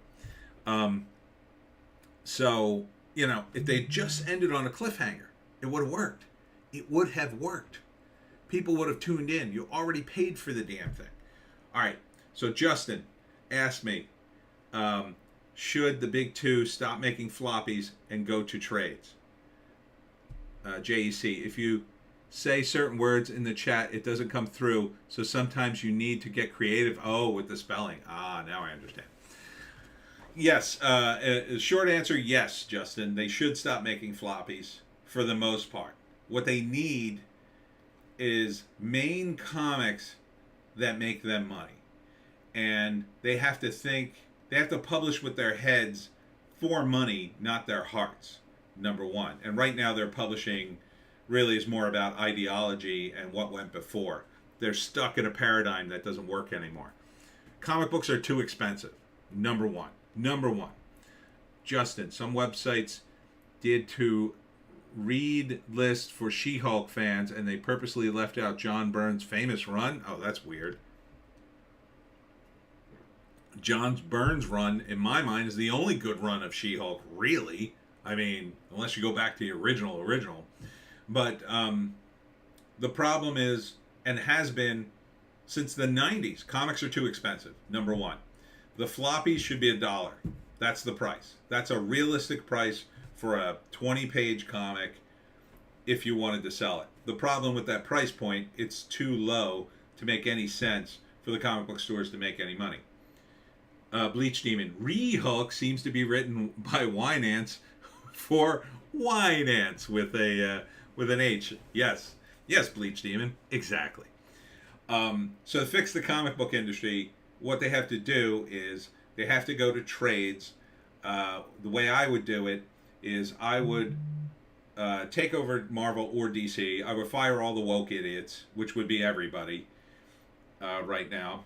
[SPEAKER 1] So, you know, if they just ended on a cliffhanger, it would have worked. It would have worked. People would have tuned in. You already paid for the damn thing. All right. So Justin asked me, should the big 2 stop making floppies and go to trades? JEC, if you say certain words in the chat, it doesn't come through. So sometimes you need to get creative. Oh, with the spelling. Ah, now I understand. Yes. Short answer, yes, Justin. They should stop making floppies for the most part. What they need is main comics that make them money. And they have to publish with their heads for money, not their hearts, number one. And right now their publishing really is more about ideology and what went before. They're stuck in a paradigm that doesn't work anymore. Comic books are too expensive, number one. Justin, some websites did to read list for She-Hulk fans and they purposely left out John Byrne's famous run. Oh, that's weird. John Byrne's run, in my mind, is the only good run of She-Hulk, really. I mean, unless you go back to the original. But the problem is, and has been since the 90s, comics are too expensive, number one. The floppies should be $1. That's the price. That's a realistic price for a 20-page comic if you wanted to sell it. The problem with that price point, it's too low to make any sense for the comic book stores to make any money. Bleach Demon, Re-Hulk seems to be written by Winance for Winance with an H. Yes, Bleach Demon, exactly. So to fix the comic book industry, what they have to do is they have to go to trades. The way I would do it is I would take over Marvel or DC. I would fire all the woke idiots, which would be everybody right now.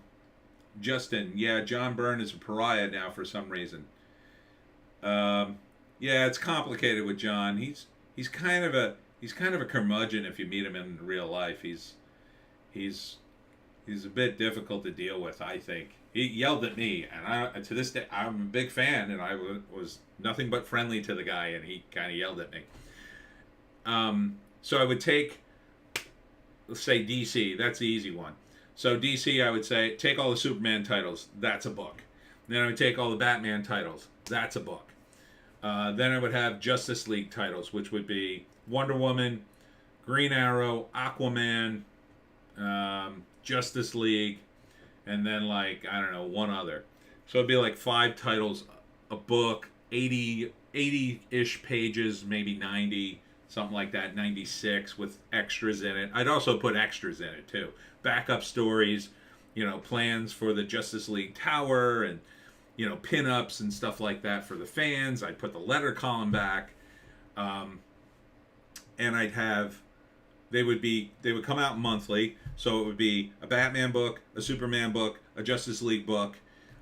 [SPEAKER 1] Justin, yeah, John Byrne is a pariah now for some reason. Yeah, it's complicated with John. He's kind of a curmudgeon if you meet him in real life. He's a bit difficult to deal with, I think. He yelled at me, and to this day, I'm a big fan, and I was nothing but friendly to the guy, and he kind of yelled at me. So I would take, let's say DC. That's the easy one. So DC, I would say, take all the Superman titles. That's a book. Then I would take all the Batman titles. That's a book. Then I would have Justice League titles, which would be Wonder Woman, Green Arrow, Aquaman, Justice League, and then one other. So it'd be like 5 titles a book, 80-ish pages, maybe 90, something like that, 96 with extras in it. I'd also put extras in it too. Backup stories, plans for the Justice League Tower and, pin-ups and stuff like that for the fans. I'd put the letter column back. And I'd have They would come out monthly, so it would be a Batman book, a Superman book, a Justice League book.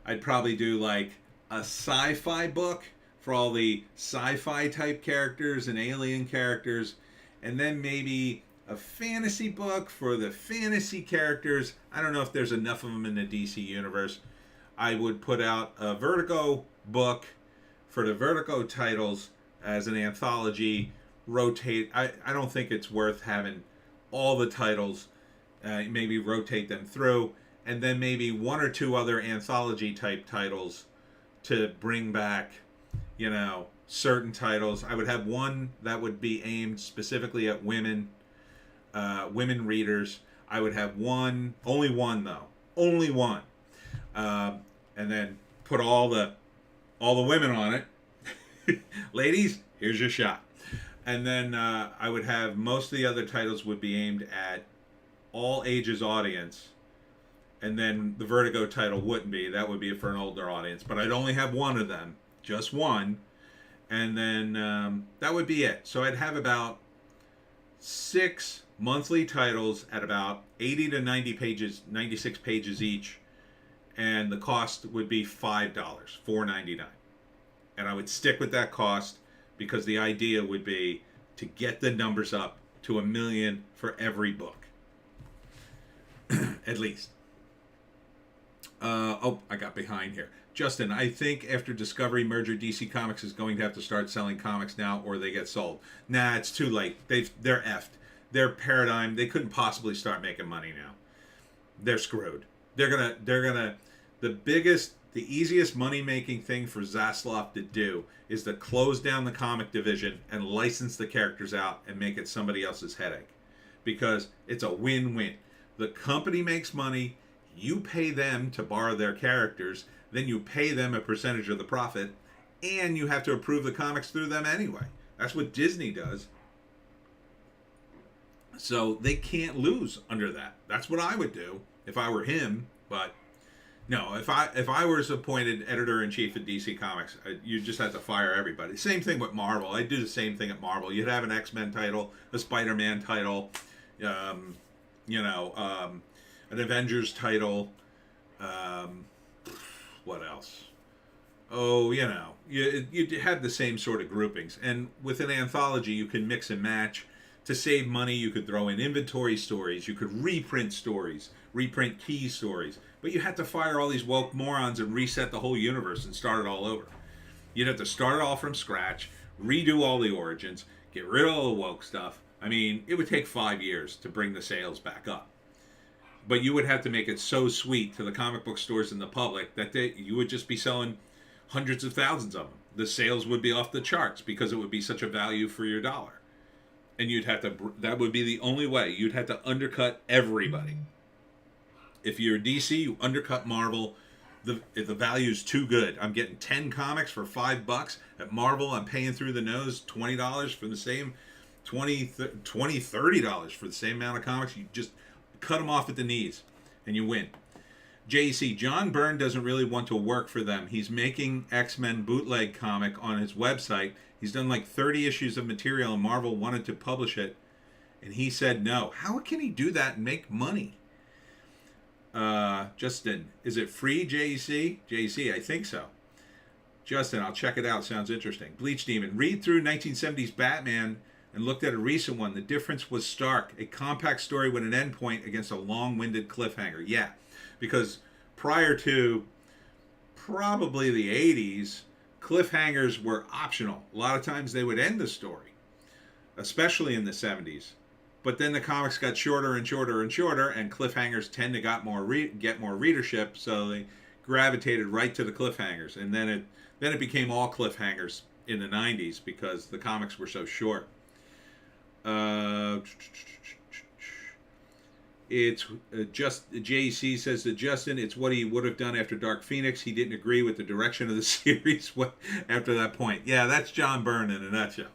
[SPEAKER 1] I'd probably do like a sci-fi book for all the sci-fi type characters and alien characters, and then maybe a fantasy book for the fantasy characters. I don't know if there's enough of them in the DC universe. I would put out a Vertigo book for the Vertigo titles as an anthology. Rotate. I don't think it's worth having all the titles. Maybe rotate them through, and then maybe one or two other anthology type titles to bring back, certain titles. I would have one that would be aimed specifically at women readers. I would have only one though, only one, and then put all the women on it. Ladies, here's your shot. And then I would have most of the other titles would be aimed at all ages audience. And then the Vertigo title wouldn't be. That would be for an older audience. But I'd only have one of them. Just one. And then that would be it. So I'd have about 6 monthly titles at about 80 to 90 pages, 96 pages each. And the cost would be $5, $4.99. And I would stick with that cost, because the idea would be to get the numbers up to 1 million for every book. At least. I got behind here. Justin, I think after Discovery merger, DC Comics is going to have to start selling comics now, or they get sold. Nah, it's too late. They're effed. Their paradigm, they couldn't possibly start making money now. They're screwed. They're gonna the easiest money-making thing for Zaslav to do is to close down the comic division and license the characters out and make it somebody else's headache. Because it's a win-win. The company makes money, you pay them to borrow their characters, then you pay them a percentage of the profit, and you have to approve the comics through them anyway. That's what Disney does. So they can't lose under that. That's what I would do if I were him, but no, if I was appointed editor-in-chief of DC Comics, you just have to fire everybody. Same thing with Marvel. I'd do the same thing at Marvel. You'd have an X-Men title, a Spider-Man title, an Avengers title. What else? Oh, you'd have the same sort of groupings. And with an anthology, you can mix and match. To save money, you could throw in inventory stories. You could reprint stories, reprint key stories. But you had to fire all these woke morons and reset the whole universe and start it all over. You'd have to start it all from scratch, redo all the origins, get rid of all the woke stuff. I mean, it would take 5 years to bring the sales back up. But you would have to make it so sweet to the comic book stores and the public that you would just be selling hundreds of thousands of them. The sales would be off the charts because it would be such a value for your dollar. And that would be the only way. You'd have to undercut everybody. If you're DC, you undercut Marvel. If the value's too good. I'm getting 10 comics for $5. At Marvel, I'm paying through the nose $20 for the same, $30 for the same amount of comics. You just cut them off at the knees, and you win. JC, John Byrne doesn't really want to work for them. He's making X-Men bootleg comic on his website. He's done like 30 issues of material, and Marvel wanted to publish it, and he said no. How can he do that and make money? Justin, is it free, JC? JC, I think so. Justin, I'll check it out. Sounds interesting. Bleach Demon, read through 1970s Batman and looked at a recent one. The difference was stark. A compact story with an endpoint against a long-winded cliffhanger. Yeah, because prior to probably the 80s, cliffhangers were optional. A lot of times they would end the story, especially in the 70s. But then the comics got shorter and shorter and shorter, and cliffhangers tend to get more readership, so they gravitated right to the cliffhangers. And then it became all cliffhangers in the 90s because the comics were so short. It's just JC says to Justin, it's what he would have done after Dark Phoenix. He didn't agree with the direction of the series after that point. Yeah, that's John Byrne in a nutshell.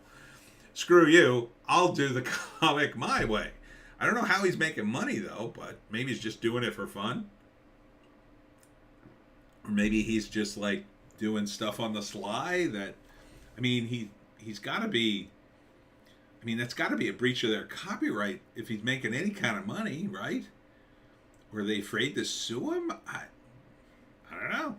[SPEAKER 1] Screw you, I'll do the comic my way. I don't know how he's making money though, but maybe he's just doing it for fun. Or maybe he's just like doing stuff on the sly that, I mean, he's got to be I mean, that's got to be a breach of their copyright if he's making any kind of money, right? Were they afraid to sue him? I don't know.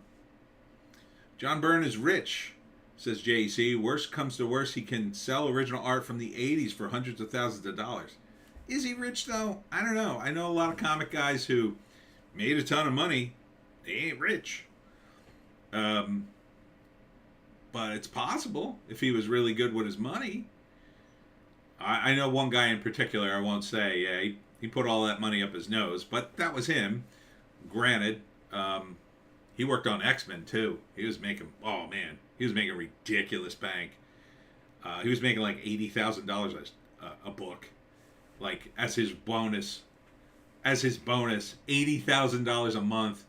[SPEAKER 1] John Byrne is rich, says JC. Worst comes to worst, he can sell original art from the 80s for hundreds of thousands of dollars. Is he rich, though? I don't know. I know a lot of comic guys who made a ton of money. They ain't rich. But it's possible if he was really good with his money. I know one guy in particular, I won't say. Yeah, he put all that money up his nose, but that was him. Granted, he worked on X-Men too. He was making, oh man, he was making ridiculous bank. He was making like $80,000 a book, like as his bonus. $80,000 a month.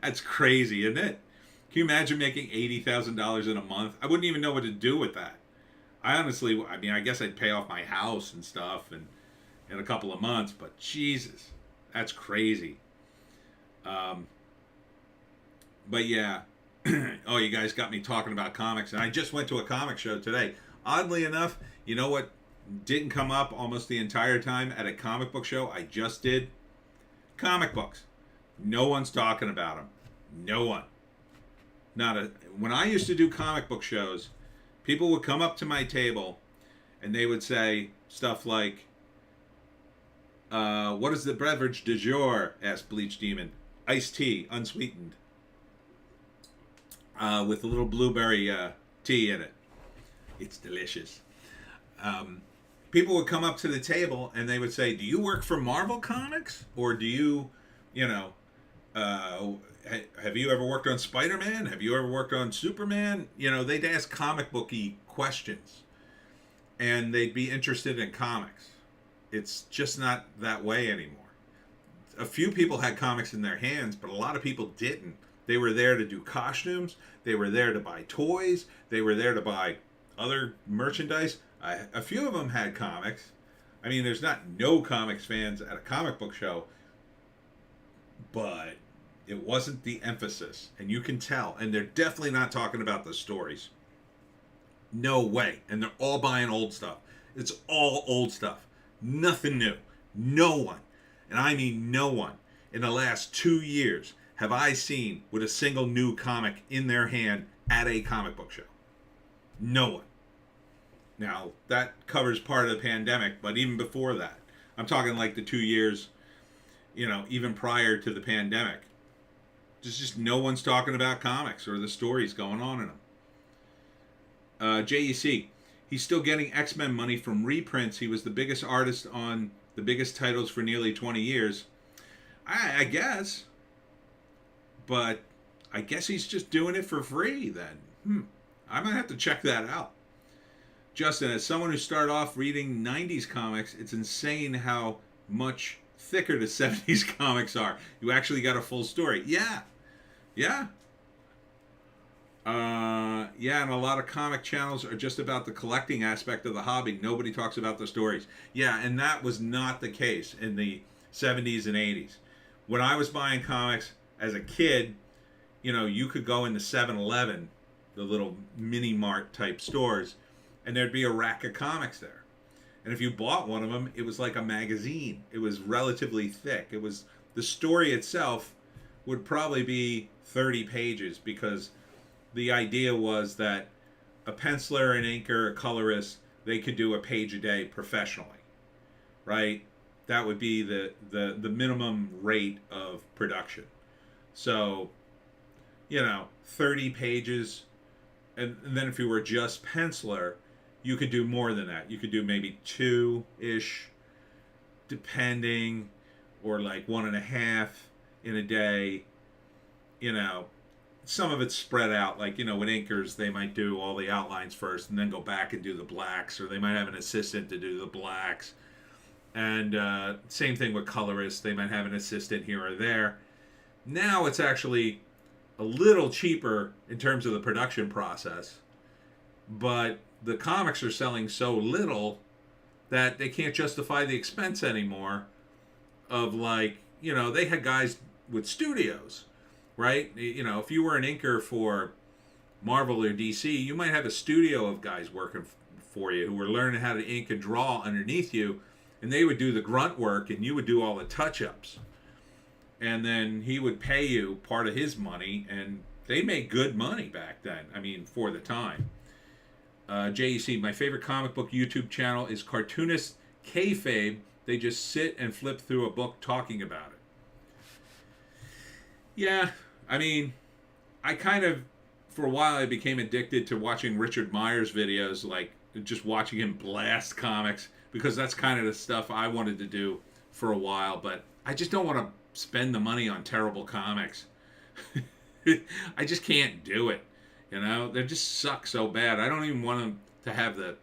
[SPEAKER 1] That's crazy, isn't it? Can you imagine making $80,000 in a month? I wouldn't even know what to do with that. I mean, I guess I'd pay off my house and stuff in a couple of months, but Jesus, that's crazy. But yeah, oh, you guys got me talking about comics, and I just went to a comic show today. Oddly enough, you know what didn't come up almost the entire time at a comic book show I just did? Comic books. No one's talking about them. No one. When I used to do comic book shows, people would come up to my table and they would say stuff like, what is the beverage du jour? Asked Bleach Demon. Iced tea, unsweetened. With a little blueberry tea in it. It's delicious. People would come up to the table and they would say, do you work for Marvel Comics? Or do you, have you ever worked on Spider-Man? Have you ever worked on Superman? They'd ask comic booky questions. And they'd be interested in comics. It's just not that way anymore. A few people had comics in their hands, but a lot of people didn't. They were there to do costumes. They were there to buy toys. They were there to buy other merchandise. A few of them had comics. I mean, there's not no comics fans at a comic book show, but it wasn't the emphasis, and you can tell. And they're definitely not talking about the stories. No way. And they're all buying old stuff. It's all old stuff. Nothing new. No one, and I mean no one, in the last 2 years have I seen with a single new comic in their hand at a comic book show. No one. Now, that covers part of the pandemic, but even before that, I'm talking like the 2 years, even prior to the pandemic. Just no one's talking about comics or the stories going on in them. JEC, he's still getting X-Men money from reprints. He was the biggest artist on the biggest titles for nearly 20 years. I guess. But I guess he's just doing it for free then. I might have to check that out. Justin, as someone who started off reading 90s comics, it's insane how much thicker the 70s comics are. You actually got a full story. Yeah. And a lot of comic channels are just about the collecting aspect of the hobby. Nobody talks about the stories. Yeah, and that was not the case in the 70s and 80s. When I was buying comics as a kid, you could go into 7-Eleven, the little mini mart type stores, and there'd be a rack of comics there. And if you bought one of them, it was like a magazine. It was relatively thick. It was, the story itself would probably be 30 pages, because the idea was that a penciler, an inker, a colorist, they could do a page a day professionally, right? That would be the minimum rate of production. So, 30 pages, and then if you were just penciler, you could do more than that. You could do maybe 2-ish, depending, or like 1.5 in a day. Some of it's spread out. Like, with inkers, they might do all the outlines first and then go back and do the blacks, or they might have an assistant to do the blacks. And same thing with colorists. They might have an assistant here or there. Now it's actually a little cheaper in terms of the production process, but the comics are selling so little that they can't justify the expense anymore of, like, they had guys with studios, right? If you were an inker for Marvel or DC, you might have a studio of guys working for you who were learning how to ink and draw underneath you, and they would do the grunt work and you would do all the touch-ups. And then he would pay you part of his money, and they made good money back then. I mean, for the time. JEC, my favorite comic book YouTube channel is Cartoonist Kayfabe. They just sit and flip through a book talking about it. Yeah, I mean, I kind of, for a while, I became addicted to watching Richard Meyer's videos, like just watching him blast comics, because that's kind of the stuff I wanted to do for a while, but I just don't want to spend the money on terrible comics. I just can't do it. You know, they just suck so bad. I don't even want them to have the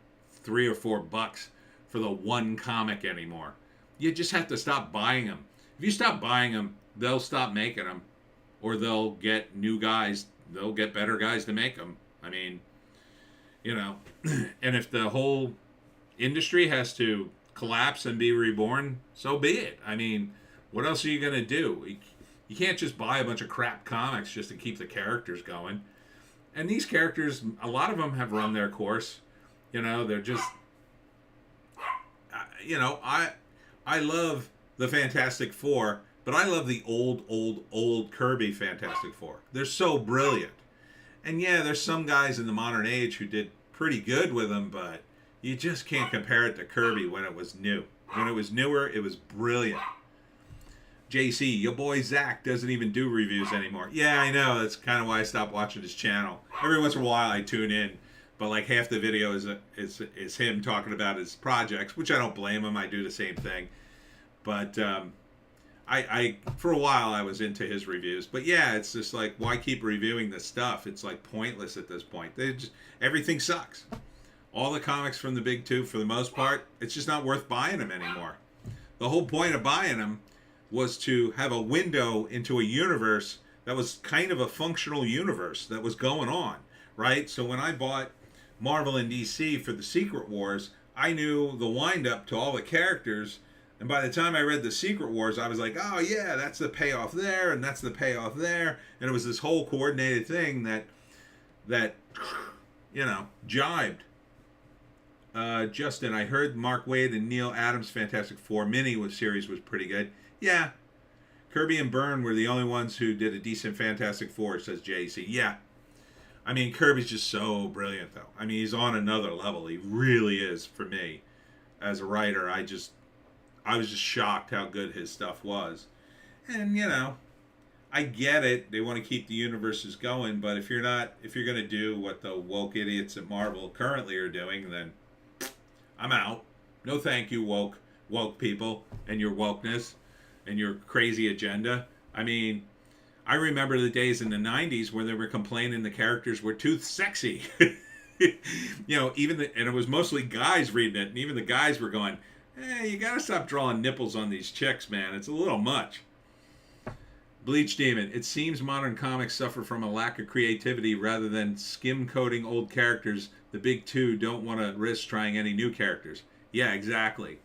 [SPEAKER 1] $3 or $4 for the one comic anymore. You just have to stop buying them. If you stop buying them, they'll stop making them, or they'll get new guys. They'll get better guys to make them. I mean, you know, and if the whole industry has to collapse and be reborn, so be it. I mean, what else are you going to do? You can't just buy a bunch of crap comics just to keep the characters going. And these characters, a lot of them have run their course. You know, they're just, you know, I love the Fantastic Four, but I love the old Kirby Fantastic Four. They're so brilliant. And yeah, there's some guys in the modern age who did pretty good with them, but you just can't compare it to Kirby when it was new. When it was newer, it was brilliant. JC, your boy Zach doesn't even do reviews anymore. Yeah, I know. That's kind of why I stopped watching his channel. Every once in a while I tune in, but like half the video is him talking about his projects, which I don't blame him. I do the same thing. But I for a while I was into his reviews. But yeah, it's just like, why keep reviewing this stuff? It's like pointless at this point. Everything sucks. All the comics from the big two, for the most part, it's just not worth buying them anymore. The whole point of buying them was to have a window into a universe that was kind of a functional universe that was going on, right? So when I bought Marvel and DC for the Secret Wars, I knew the wind-up to all the characters, and by the time I read the Secret Wars, I was like, oh yeah, that's the payoff there, and that's the payoff there, and it was this whole coordinated thing that you know, jibed. Justin, I heard Mark Waid and Neil Adams' Fantastic Four mini series was pretty good. Yeah. Kirby and Byrne were the only ones who did a decent Fantastic Four, says JC. Yeah. I mean, Kirby's just so brilliant, though. I mean, he's on another level. He really is, for me. As a writer, I was just shocked how good his stuff was. And, you know, I get it. They want to keep the universes going, but if you're going to do what the woke idiots at Marvel currently are doing, then I'm out. No thank you, woke people, and your wokeness and your crazy agenda. I mean, I remember the days in the 90s where they were complaining the characters were too sexy. You know, and it was mostly guys reading it, and even the guys were going, hey, you gotta stop drawing nipples on these chicks, man. It's a little much. Bleach Demon, it seems modern comics suffer from a lack of creativity rather than skim-coating old characters. The big two don't want to risk trying any new characters. Yeah, exactly.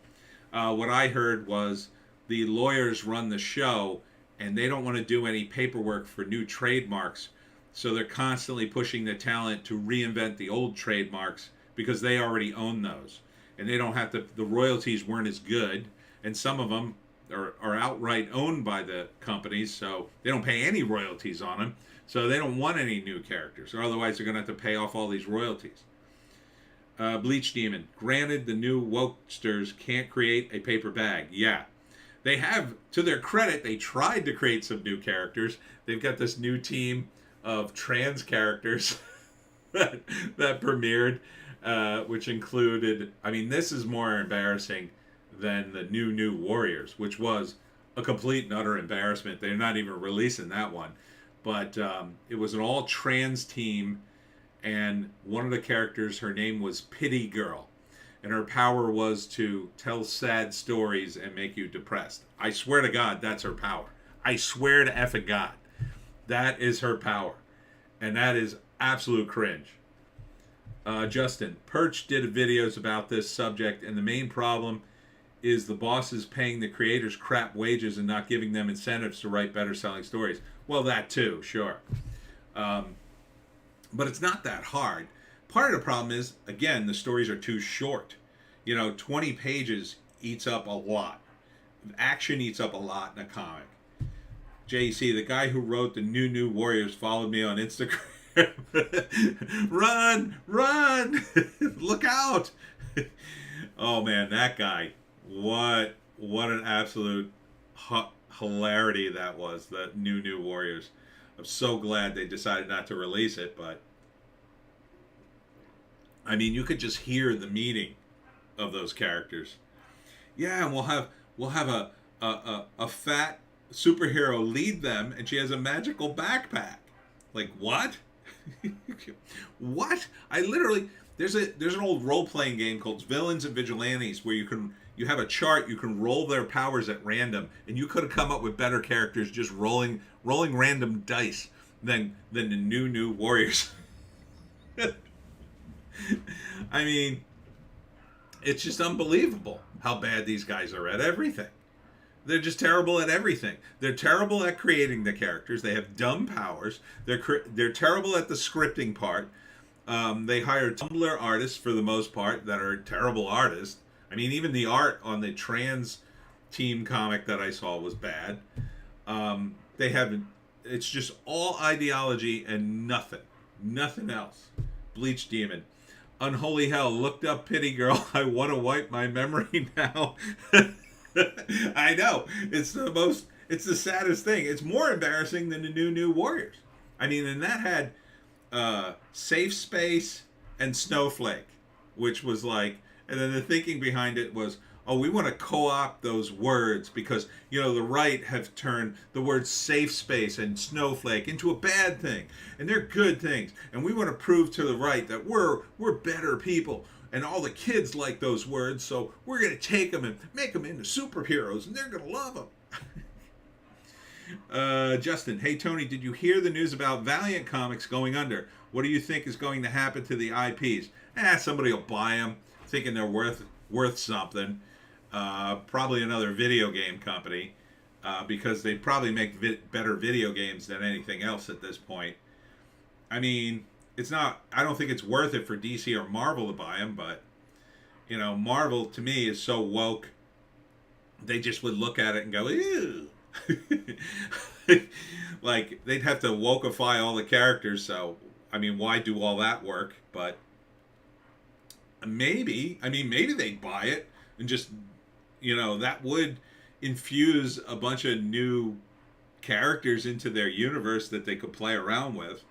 [SPEAKER 1] What I heard was the lawyers run the show, and they don't want to do any paperwork for new trademarks, so they're constantly pushing the talent to reinvent the old trademarks because they already own those. And they don't have to, the royalties weren't as good, and some of them are outright owned by the companies, so they don't pay any royalties on them, so they don't want any new characters, or otherwise they're going to have to pay off all these royalties. Bleach Demon, granted the new wokesters can't create a paper bag. Yeah. They have, to their credit, they tried to create some new characters. They've got this new team of trans characters that premiered, which included, I mean, this is more embarrassing than the new Warriors, which was a complete and utter embarrassment. They're not even releasing that one. But it was an all-trans team, and one of the characters, her name was Pity Girl. And her power was to tell sad stories and make you depressed. I swear to God, that's her power. I swear to effing God. That is her power. And that is absolute cringe. Justin, Perch did videos about this subject, and the main problem is the bosses paying the creators crap wages and not giving them incentives to write better selling stories. Well, that too, sure. But it's not that hard. part of the problem is, again, the stories are too short. 20 pages eats up a lot. Action eats up a lot in a comic. JC, the guy who wrote the New Warriors, followed me on Instagram. Run, look out. Oh man, that guy, what an absolute hilarity that was, the New Warriors. I'm so glad they decided not to release it, but I mean, you could just hear the meaning of those characters. Yeah, and we'll have a fat superhero lead them, and she has a magical backpack. Like what? What? I literally there's an old role playing game called Villains and Vigilantes where you have a chart, you can roll their powers at random, and you could have come up with better characters just rolling random dice than the New Warriors. I mean, it's just unbelievable how bad these guys are at everything. They're just terrible at everything. They're terrible at creating the characters. They have dumb powers. They're terrible at the scripting part. They hire Tumblr artists for the most part that are terrible artists. I mean, even the art on the trans team comic that I saw was bad. They have, it's just all ideology and nothing else. Bleach Demon. Unholy Hell, looked up Pity Girl. I want to wipe my memory now. I know. It's the saddest thing. It's more embarrassing than the New Warriors. I mean, and that had Safe Space and Snowflake, which was like, and then the thinking behind it was, oh, we want to co-opt those words because, the right have turned the words safe space and snowflake into a bad thing. And they're good things. And we want to prove to the right that we're better people. And all the kids like those words, so we're going to take them and make them into superheroes, and they're going to love them. Justin, hey, Tony, did you hear the news about Valiant Comics going under? What do you think is going to happen to the IPs? Somebody will buy them, thinking they're worth something. Probably another video game company, because they probably make better video games than anything else at this point. I mean, I don't think it's worth it for DC or Marvel to buy them, but, Marvel to me is so woke, they just would look at it and go, ew. Like, they'd have to wokeify all the characters, so, I mean, why do all that work? But maybe they'd buy it and just, that would infuse a bunch of new characters into their universe that they could play around with.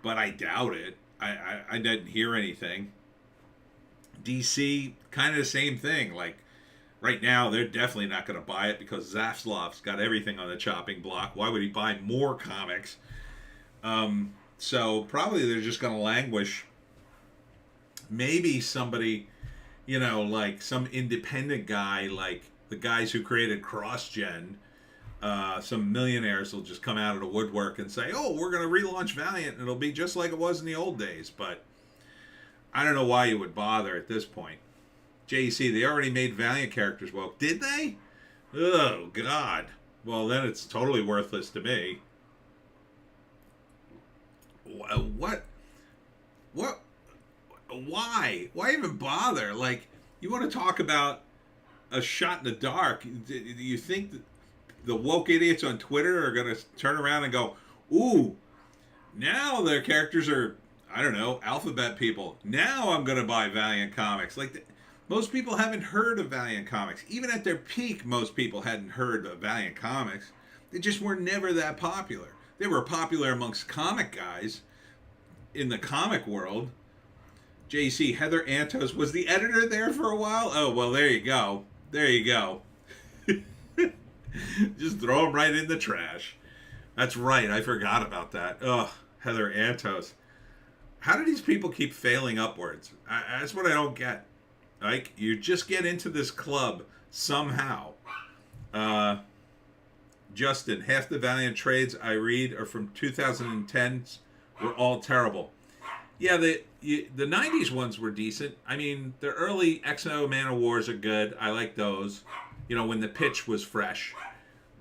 [SPEAKER 1] But I doubt it. I didn't hear anything. DC, kind of the same thing. Like, right now, they're definitely not going to buy it because Zaslav's got everything on the chopping block. Why would he buy more comics? So probably they're just going to languish. Maybe somebody, like some independent guy, like the guys who created CrossGen, some millionaires will just come out of the woodwork and say, oh, we're going to relaunch Valiant, and it'll be just like it was in the old days. But I don't know why you would bother at this point. JC, they already made Valiant characters. Well, did they? Oh, God. Well, then it's totally worthless to me. What? Why? Why even bother? Like, you want to talk about a shot in the dark? Do you think that the woke idiots on Twitter are going to turn around and go, ooh, now their characters are, I don't know, alphabet people. Now I'm going to buy Valiant Comics. Like, most people haven't heard of Valiant Comics. Even at their peak, most people hadn't heard of Valiant Comics. They just were never that popular. They were popular amongst comic guys in the comic world. JC, Heather Antos was the editor there for a while? Oh, well, there you go. There you go. Just throw them right in the trash. That's right. I forgot about that. Ugh, Heather Antos. How do these people keep failing upwards? That's what I don't get. Like, you just get into this club somehow. Justin, half the Valiant trades I read are from 2010s. Were all terrible. Yeah, the 90s ones were decent. I mean, the early X-O Man of Wars are good. I like those. When the pitch was fresh.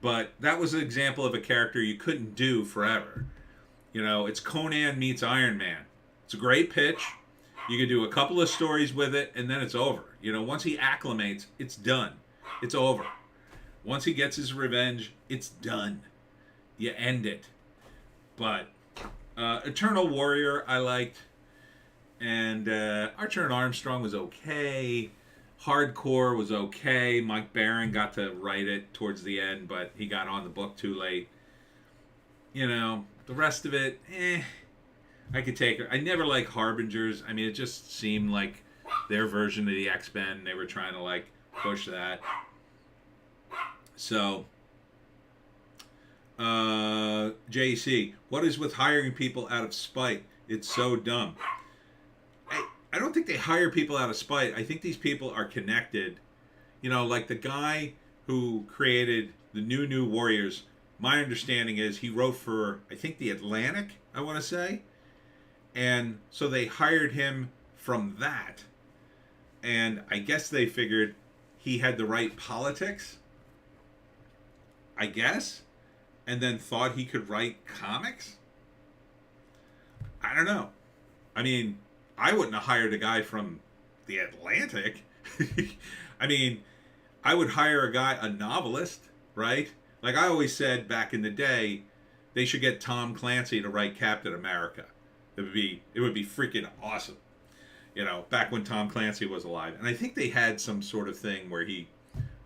[SPEAKER 1] But that was an example of a character you couldn't do forever. It's Conan meets Iron Man. It's a great pitch. You could do a couple of stories with it, and then it's over. You know, once he acclimates, it's done. It's over. Once he gets his revenge, it's done. You end it. But Eternal Warrior, I liked. And Archer and Armstrong was okay. Hardcore was okay. Mike Barron got to write it towards the end, but he got on the book too late. You know, the rest of it, I could take it. I never liked Harbingers. I mean, it just seemed like their version of the X-Men. They were trying to, like, push that. So, JC, what is with hiring people out of spite? It's so dumb. I don't think they hire people out of spite. I think these people are connected. You know, like the guy who created the New Warriors, my understanding is he wrote for, I think, the Atlantic, I want to say. And so they hired him from that. And I guess they figured he had the right politics, I guess, and then thought he could write comics. I don't know. I mean, I wouldn't have hired a guy from the Atlantic. I mean, I would hire a novelist, right? Like I always said back in the day, they should get Tom Clancy to write Captain America. It would be freaking awesome. You know, back when Tom Clancy was alive. And I think they had some sort of thing where he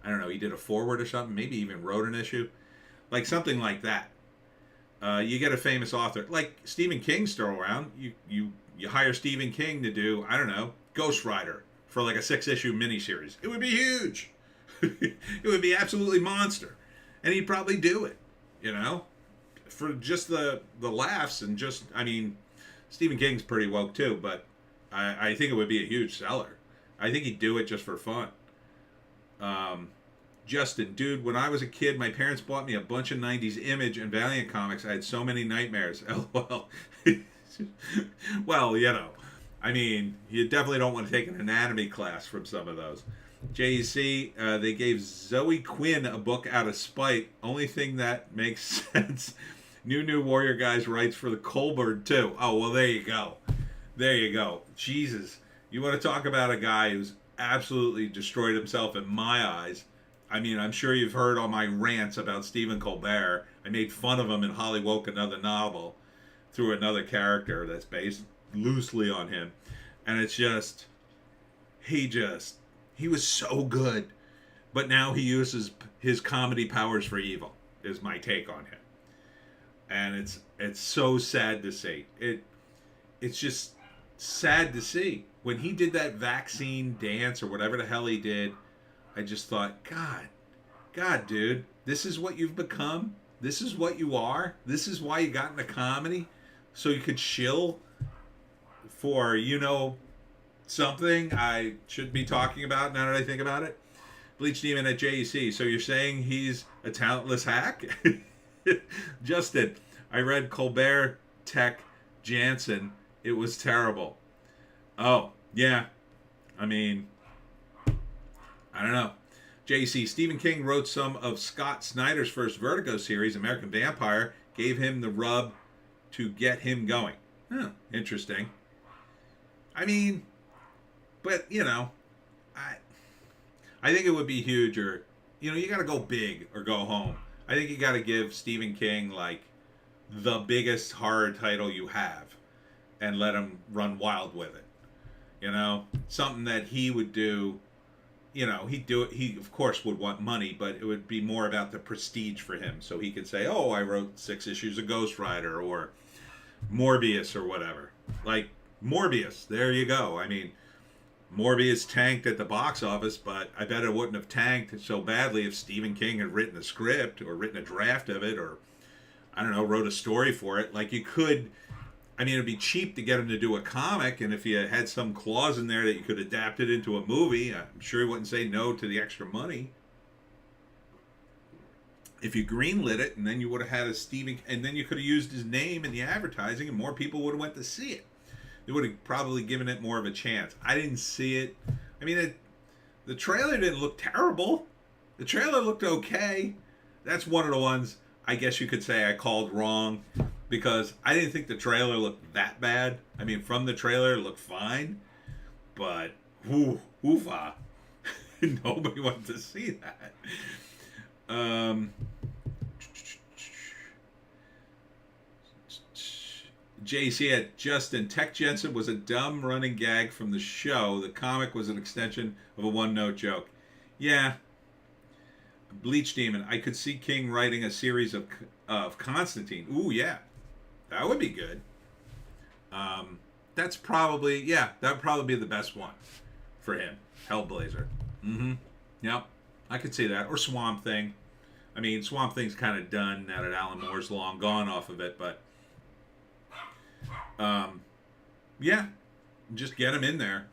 [SPEAKER 1] did a foreword or something, maybe even wrote an issue. Like something like that. You get a famous author. Like Stephen King's still around. You hire Stephen King to do, I don't know, Ghost Rider for like a 6-issue miniseries. It would be huge. It would be absolutely monster. And he'd probably do it, you know, for just the laughs and just, I mean, Stephen King's pretty woke too, but I think it would be a huge seller. I think he'd do it just for fun. Justin, dude, when I was a kid, my parents bought me a bunch of 90s Image and Valiant comics. I had so many nightmares. LOL. Well, you know, I mean, you definitely don't want to take an anatomy class from some of those. JEC, they gave Zoe Quinn a book out of spite. Only thing that makes sense. New Warrior Guys writes for the Colbert, too. Oh, well, there you go. There you go. Jesus. You want to talk about a guy who's absolutely destroyed himself in my eyes. I mean, I'm sure you've heard all my rants about Stephen Colbert. I made fun of him in Hollywoke, another novel, through another character that's based loosely on him. And it's just, he was so good. But now he uses his comedy powers for evil, is my take on him. And it's so sad to see. It's just sad to see. When he did that vaccine dance or whatever the hell he did, I just thought, God, dude, this is what you've become? This is what you are? This is why you got into comedy? So you could shill for, you know, something I should be talking about now that I think about it? Bleach Demon at JEC. So you're saying he's a talentless hack? Justin, I read Colbert Tech Jansen. It was terrible. Oh, yeah. I mean, I don't know. JC, Stephen King wrote some of Scott Snyder's first Vertigo series, American Vampire, gave him the rub to get him going. Huh, interesting. I mean, but, you know, I think it would be huge, or, you know, you got to go big or go home. I think you got to give Stephen King, like, the biggest horror title you have and let him run wild with it. You know, something that he would do, you know, he'd do it. He, of course, would want money, but it would be more about the prestige for him. So he could say, oh, I wrote 6 issues of Ghost Rider or Morbius or whatever. Like, Morbius, there you go. I mean, Morbius tanked at the box office, but I bet it wouldn't have tanked so badly if Stephen King had written a script or written a draft of it or, I don't know, wrote a story for it. Like, you could, I mean, it'd be cheap to get him to do a comic, and if you had some clause in there that you could adapt it into a movie, I'm sure he wouldn't say no to the extra money. If you greenlit it, and then you would have had a Stephen, and then you could have used his name in the advertising, and more people would have went to see it. They would have probably given it more of a chance. I didn't see it. I mean, the trailer didn't look terrible. The trailer looked okay. That's one of the ones I guess you could say I called wrong, because I didn't think the trailer looked that bad. I mean, from the trailer, it looked fine. but oofa. Nobody wants to see that. JC at Justin. Tech Jensen was a dumb running gag from the show. The comic was an extension of a one-note joke. Yeah. Bleach Demon. I could see King writing a series of Constantine. Ooh, yeah. That would be good. That's probably, that would probably be the best one for him. Hellblazer. Mm-hmm. Yep. I could see that. Or Swamp Thing. I mean, Swamp Thing's kind of done now that Alan Moore's long gone off of it, but yeah, just get him in there.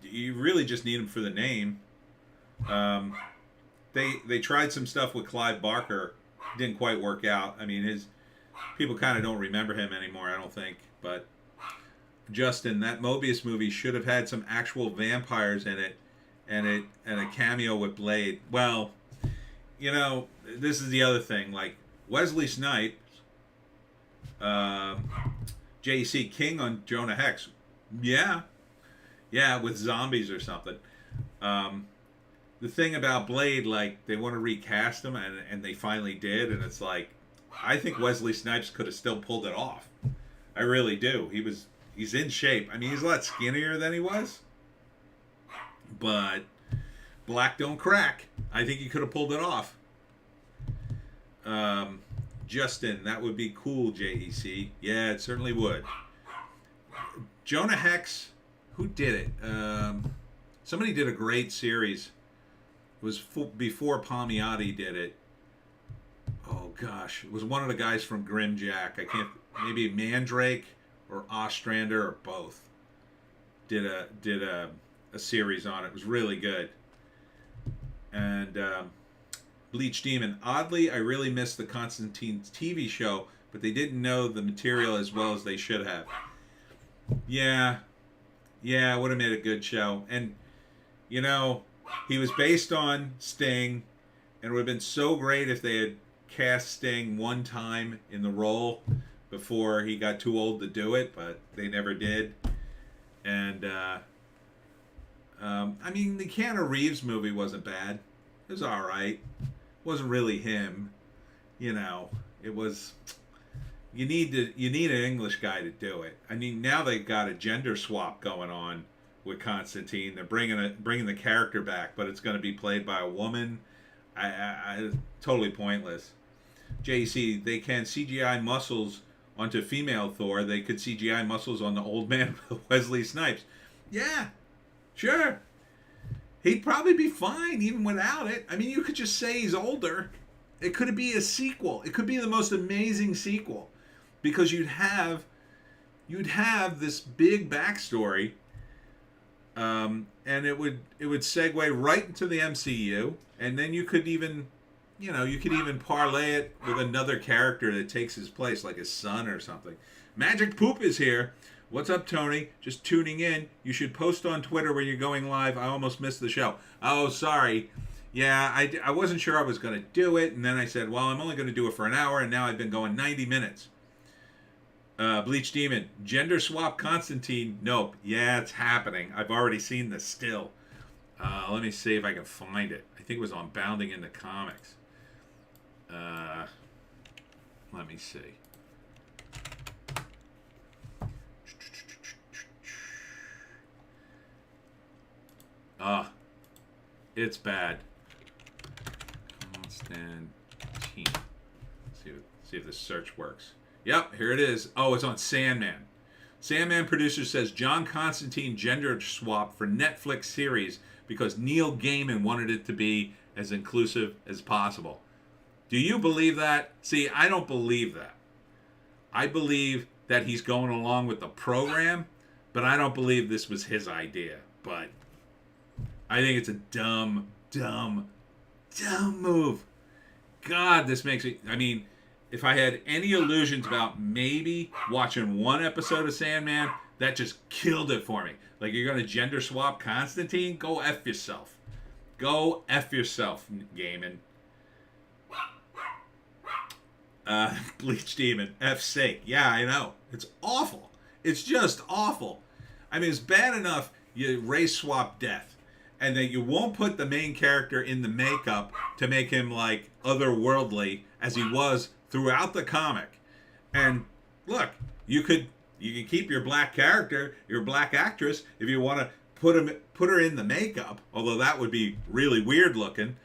[SPEAKER 1] You really just need him for the name. They tried some stuff with Clive Barker, didn't quite work out. I mean, his people kind of don't remember him anymore, I don't think. But Justin, that Mobius movie should have had some actual vampires in it, and a cameo with Blade. Well, you know, this is the other thing. Like Wesley Snipes, J.C. King on Jonah Hex. Yeah, with zombies or something. The thing about Blade, like, they want to recast him, and they finally did, and it's like, I think Wesley Snipes could have still pulled it off. I really do. He's in shape. I mean, he's a lot skinnier than he was, but black don't crack. I think he could have pulled it off. Justin, that would be cool, JEC. Yeah, it certainly would. Jonah Hex, who did it? Somebody did a great series. It was before Palmiotti did it. Oh gosh, it was one of the guys from Grimjack. I can't. Maybe Mandrake or Ostrander or both did a series on it. It was really good. And Bleach Demon. Oddly, I really missed the Constantine TV show, but they didn't know the material as well as they should have. Yeah, it would have made a good show. And you know, he was based on Sting, and it would have been so great if they had cast Sting one time in the role before he got too old to do it, but they never did. And I mean, the Keanu Reeves movie wasn't bad. It was all right. It wasn't really him, you know. It was. You need an English guy to do it. I mean, now they've got a gender swap going on with Constantine. They're bringing the character back, but it's going to be played by a woman. I totally pointless. JC, they can CGI muscles onto female Thor. They could CGI muscles on the old man Wesley Snipes. Yeah, sure. He'd probably be fine even without it. I mean, you could just say he's older. It could be a sequel. It could be the most amazing sequel, because you'd have this big backstory, and it would segue right into the MCU, and then you could even parlay it with another character that takes his place, like his son or something. Magic Poop is here. What's up, Tony? Just tuning in. You should post on Twitter when you're going live. I almost missed the show. Oh, sorry. Yeah, I wasn't sure I was going to do it, and then I said, well, I'm only going to do it for an hour, and now I've been going 90 minutes. Bleach Demon, gender swap Constantine. Nope. Yeah, it's happening. I've already seen the still. Let me see if I can find it. I think it was on Bounding into Comics. Let me see. It's bad. Constantine. See if this search works. Yep, here it is. Oh, it's on Sandman. Sandman producer says John Constantine gender swap for Netflix series because Neil Gaiman wanted it to be as inclusive as possible. Do you believe that? See, I don't believe that. I believe that he's going along with the program, but I don't believe this was his idea. But I think it's a dumb move. God, this makes me... I mean, if I had any illusions about maybe watching one episode of Sandman, that just killed it for me. Like, you're going to gender swap Constantine? Go F yourself. Go F yourself, Gaiman. Bleach Demon, F sake. Yeah, I know. It's awful. It's just awful. I mean, it's bad enough you race swap death, and that you won't put the main character in the makeup to make him like otherworldly as he was throughout the comic. And look, you can keep your black character, your black actress, if you want to put her in the makeup, although that would be really weird looking.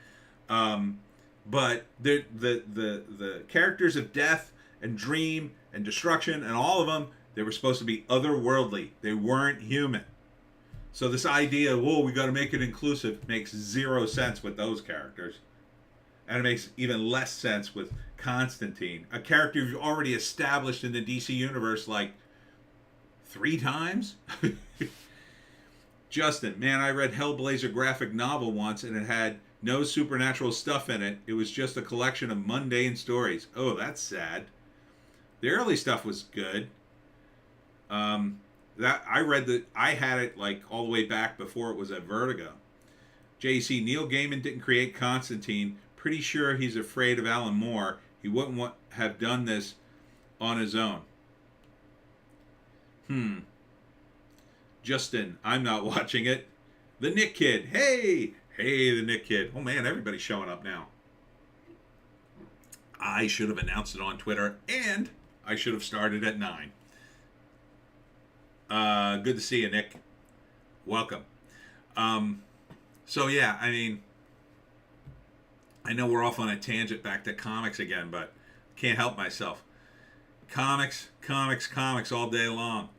[SPEAKER 1] But the characters of death and dream and destruction and all of them, they were supposed to be otherworldly. They weren't human. So this idea of, we got to make it inclusive, makes zero sense with those characters. And it makes even less sense with Constantine, a character you've already established in the DC universe like 3 times. Justin, man, I read Hellblazer graphic novel once and it had no supernatural stuff in it. It was just a collection of mundane stories. Oh, that's sad. The early stuff was good. I had it like all the way back before it was at Vertigo. JC, Neil Gaiman didn't create Constantine. Pretty sure he's afraid of Alan Moore. He wouldn't have done this on his own. Justin, I'm not watching it. The Nick Kid. Hey, the Nick Kid. Oh man, everybody's showing up now. I should have announced it on Twitter, and I should have started at 9. Good to see you, Nick. Welcome. So yeah, I mean, I know we're off on a tangent back to comics again, but can't help myself. Comics all day long.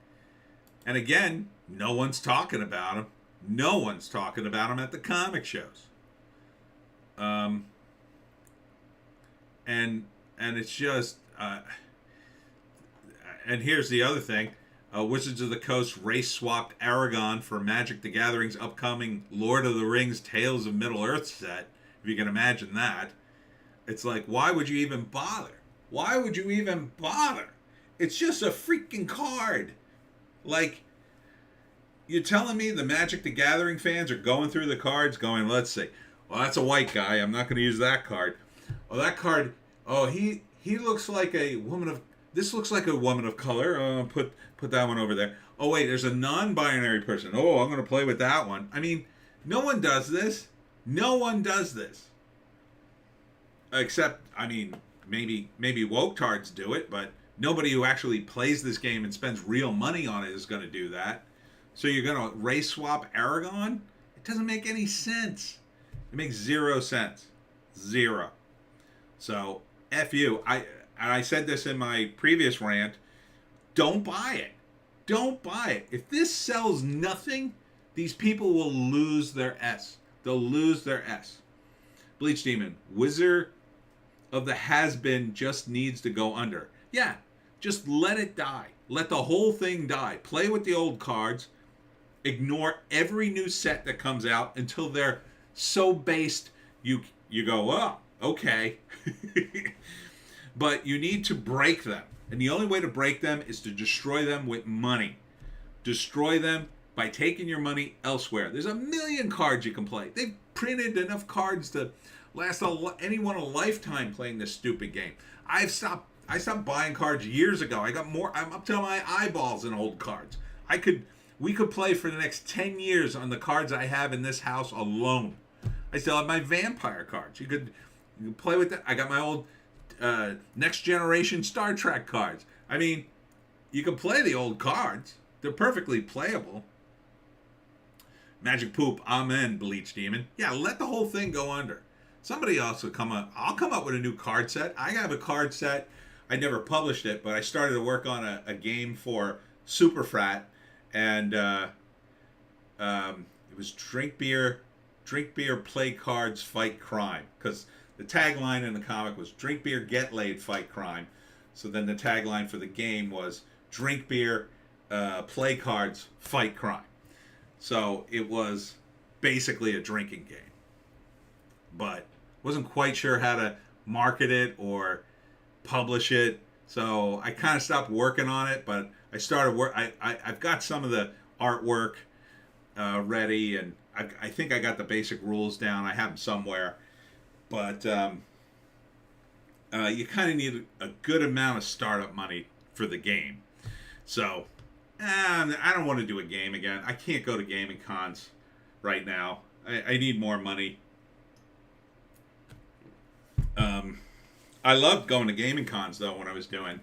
[SPEAKER 1] And again, no one's talking about them. No one's talking about them at the comic shows. And it's just, and here's the other thing. Wizards of the Coast race swapped Aragon for Magic the Gathering's upcoming Lord of the Rings Tales of Middle-earth set, if you can imagine that. It's like, why would you even bother? Why would you even bother? It's just a freaking card. Like, you're telling me the Magic the Gathering fans are going through the cards going, let's see, well, that's a white guy, I'm not going to use that card. Oh, that card, he looks like a woman of, this looks like a woman of color, put that one over there. Oh wait, there's a non-binary person. Oh, I'm going to play with that one. I mean, no one does this. No one does this. Except, I mean, maybe woke tards do it, but nobody who actually plays this game and spends real money on it is going to do that. So you're going to race swap Aragon? It doesn't make any sense. It makes 0 sense. 0. So, F you. I said this in my previous rant. Don't buy it. Don't buy it. If this sells nothing, these people will lose their S. They'll lose their S. Bleach Demon, Wizard of the Has-Been just needs to go under. Yeah, just let it die. Let the whole thing die. Play with the old cards. Ignore every new set that comes out until they're so based you go, oh, okay. But you need to break them. And the only way to break them is to destroy them with money. Destroy them by taking your money elsewhere. There's a million cards you can play. They've printed enough cards to last anyone a lifetime playing this stupid game. I stopped buying cards years ago. I'm up to my eyeballs in old cards. We could play for the next 10 years on the cards I have in this house alone. I still have my vampire cards. You could play with that. I got my old Next Generation Star Trek cards. I mean, you can play the old cards. They're perfectly playable. Magic Poop, amen, Bleach Demon. Yeah, let the whole thing go under. Somebody else will come up. I'll come up with a new card set. I have a card set. I never published it, but I started to work on a game for Super Frat, and it was drink beer, play cards, fight crime. Because the tagline in the comic was drink beer, get laid, fight crime. So then the tagline for the game was drink beer, play cards, fight crime. So it was basically a drinking game. But wasn't quite sure how to market it or publish it. So I kind of stopped working on it, but I started I've got some of the artwork ready, and I think I got the basic rules down. I have them somewhere. But you kind of need a good amount of startup money for the game. So I don't want to do a game again. I can't go to gaming cons right now. I need more money. I loved going to gaming cons though when I was doing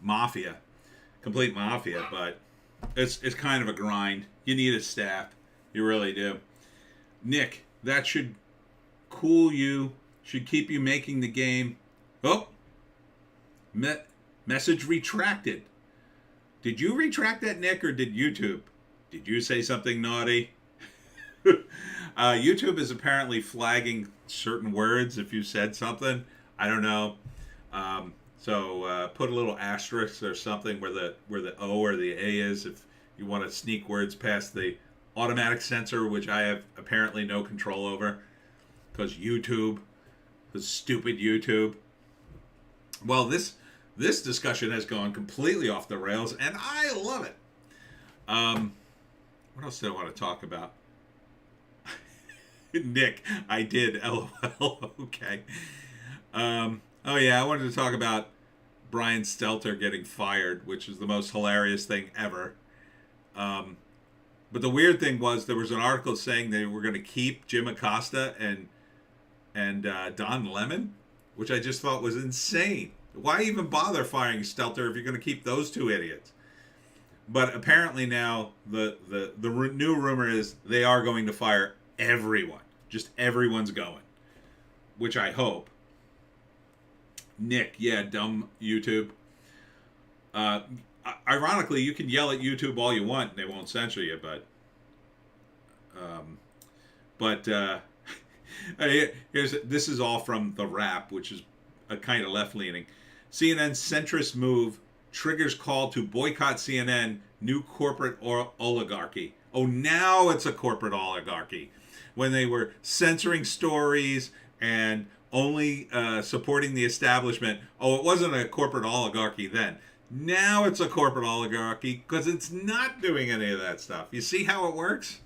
[SPEAKER 1] Mafia, complete Mafia, but it's kind of a grind. You need a staff, you really do. Nick, that should cool you. Should keep you making the game. Oh, message retracted. Did you retract that, Nick, or did YouTube? Did you say something naughty? YouTube is apparently flagging certain words if you said something. I don't know. So put a little asterisk or something where the O or the A is if you want to sneak words past the automatic censor, which I have apparently no control over because YouTube, the stupid YouTube. Well, this discussion has gone completely off the rails, and I love it. What else did I want to talk about? Nick, I did. LOL. Okay. Oh yeah, I wanted to talk about Brian Stelter getting fired, which is the most hilarious thing ever. But the weird thing was there was an article saying they were going to keep Jim Acosta and Don Lemon, which I just thought was insane. Why even bother firing Stelter if you're going to keep those two idiots? But apparently now the new rumor is they are going to fire everyone. Just everyone's going, which I hope. Nick, yeah, dumb YouTube. Ironically, you can yell at YouTube all you want, and they won't censor you. This is all from The Wrap, which is a kind of left-leaning. CNN centrist move triggers call to boycott CNN, new corporate oligarchy. Oh, now it's a corporate oligarchy. When they were censoring stories and only supporting the establishment, oh, it wasn't a corporate oligarchy then. Now it's a corporate oligarchy because it's not doing any of that stuff. You see how it works?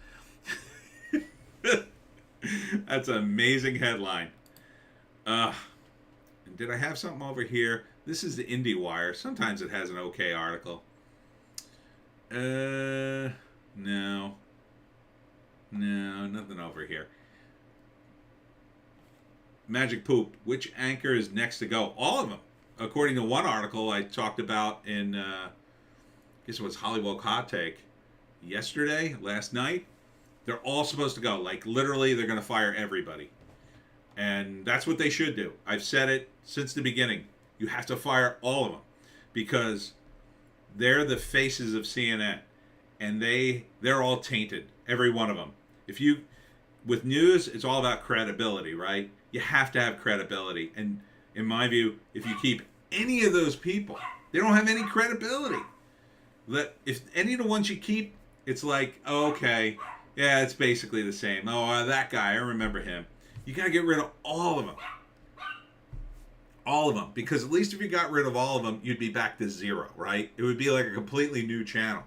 [SPEAKER 1] That's an amazing headline. Did I have something over here? This is the IndieWire. Sometimes it has an okay article. No, nothing over here. Magic Poop. Which anchor is next to go? All of them. According to one article I talked about in, I guess it was Hollywoke Hot Take last night. They're all supposed to go. Like, literally, they're going to fire everybody. And that's what they should do. I've said it since the beginning. You have to fire all of them. Because they're the faces of CNN. And they're all tainted. Every one of them. With news, it's all about credibility, right? You have to have credibility. And in my view, if you keep any of those people, they don't have any credibility. If any of the ones you keep, it's like, oh, okay, yeah, it's basically the same. Oh, that guy, I remember him. You got to get rid of all of them. All of them. Because at least if you got rid of all of them, you'd be back to zero, right? It would be like a completely new channel.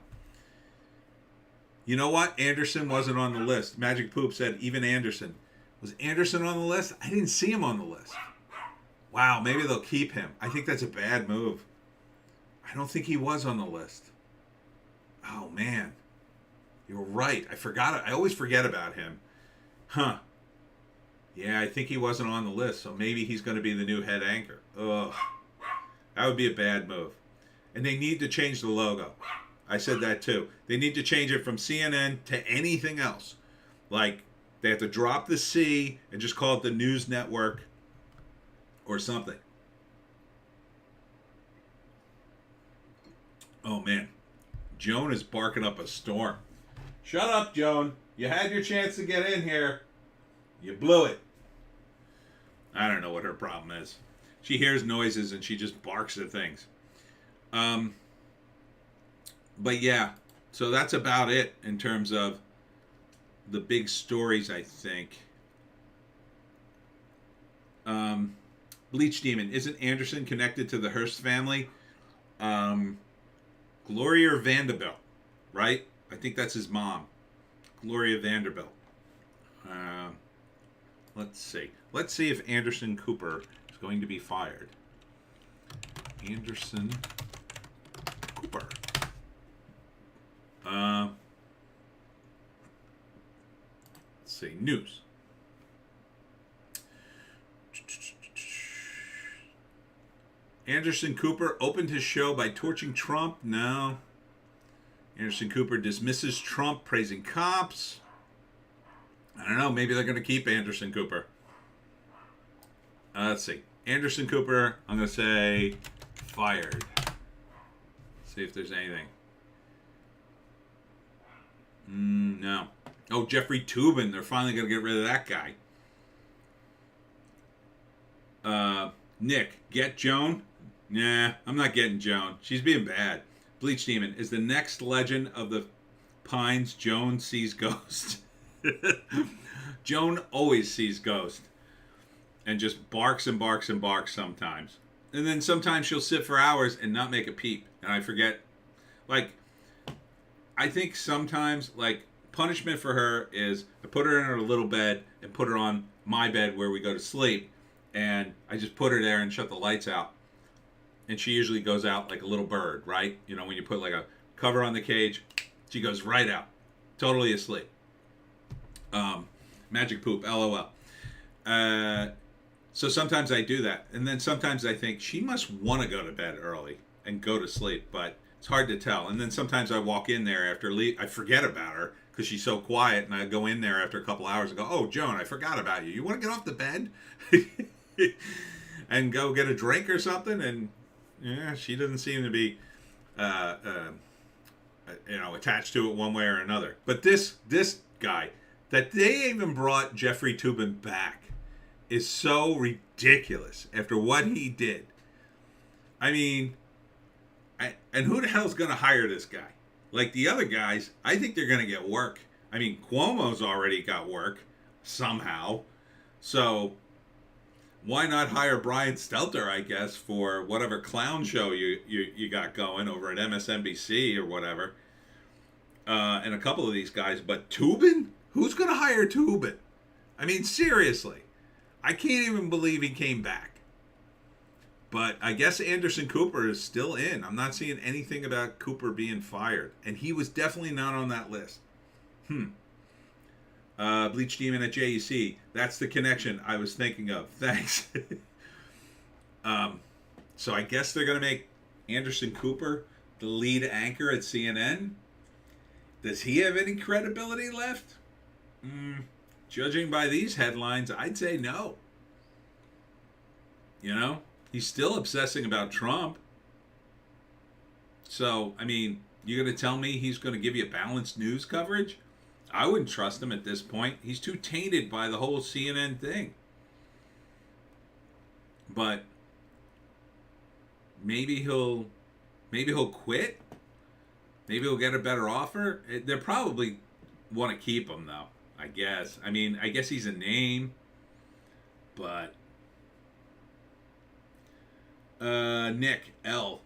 [SPEAKER 1] You know what? Anderson wasn't on the list. Magic Poop said even Anderson. Was Anderson on the list? I didn't see him on the list. Wow, maybe they'll keep him. I think that's a bad move. I don't think he was on the list. Oh, man. You're right. I forgot it. I always forget about him. Huh. Yeah, I think he wasn't on the list, so maybe he's going to be the new head anchor. Ugh. That would be a bad move. And they need to change the logo. I said that too. They need to change it from CNN to anything else. Like, they have to drop the C and just call it the News Network or something. Oh, man. Joan is barking up a storm. Shut up, Joan. You had your chance to get in here. You blew it. I don't know what her problem is. She hears noises and she just barks at things. But yeah, so that's about it in terms of the big stories, I think. Bleach Demon. Isn't Anderson connected to the Hearst family? Gloria Vanderbilt, right? I think that's his mom. Gloria Vanderbilt. Let's see. Let's see if Anderson Cooper is going to be fired. Anderson Cooper. Uh, let's see. News. Anderson Cooper opened his show by torching Trump. No. Anderson Cooper dismisses Trump, praising cops. I don't know. Maybe they're going to keep Anderson Cooper. Let's see. Anderson Cooper, I'm going to say fired. See if there's anything. No. Oh, Jeffrey Toobin. They're finally going to get rid of that guy. Nick, get Joan? Nah, I'm not getting Joan. She's being bad. Bleach Demon, is the next legend of the Pines Joan sees ghost? Joan always sees ghost. And just barks and barks and barks sometimes. And then sometimes she'll sit for hours and not make a peep. And I forget. Like, I think sometimes, like, punishment for her is I put her in her little bed and put her on my bed where we go to sleep. And I just put her there and shut the lights out. And she usually goes out like a little bird, right? You know, when you put like a cover on the cage, she goes right out. Totally asleep. Magic poop, LOL. So sometimes I do that. And then sometimes I think she must want to go to bed early and go to sleep. But it's hard to tell. And then sometimes I walk in there after I forget about her because she's so quiet. And I go in there after a couple hours and go, oh, Joan, I forgot about you. You want to get off the bed? And go get a drink or something? And yeah, she doesn't seem to be, attached to it one way or another. But this guy, that they even brought Jeffrey Toobin back, is so ridiculous after what he did. I mean, and who the hell's going to hire this guy? Like the other guys, I think they're going to get work. I mean, Cuomo's already got work somehow. So why not hire Brian Stelter, I guess, for whatever clown show you got going over at MSNBC or whatever. And a couple of these guys. But Toobin? Who's going to hire Toobin? I mean, seriously. I can't even believe he came back. But I guess Anderson Cooper is still in. I'm not seeing anything about Cooper being fired. And he was definitely not on that list. Bleach Demon at JEC. That's the connection I was thinking of. Thanks. So I guess they're going to make Anderson Cooper the lead anchor at CNN. Does he have any credibility left? Judging by these headlines, I'd say no. You know, he's still obsessing about Trump. So, I mean, you're going to tell me he's going to give you balanced news coverage? I wouldn't trust him at this point. He's too tainted by the whole CNN thing. But maybe he'll quit. Maybe he'll get a better offer. They'll probably want to keep him, though, I guess. I mean, I guess he's a name. But Nick L.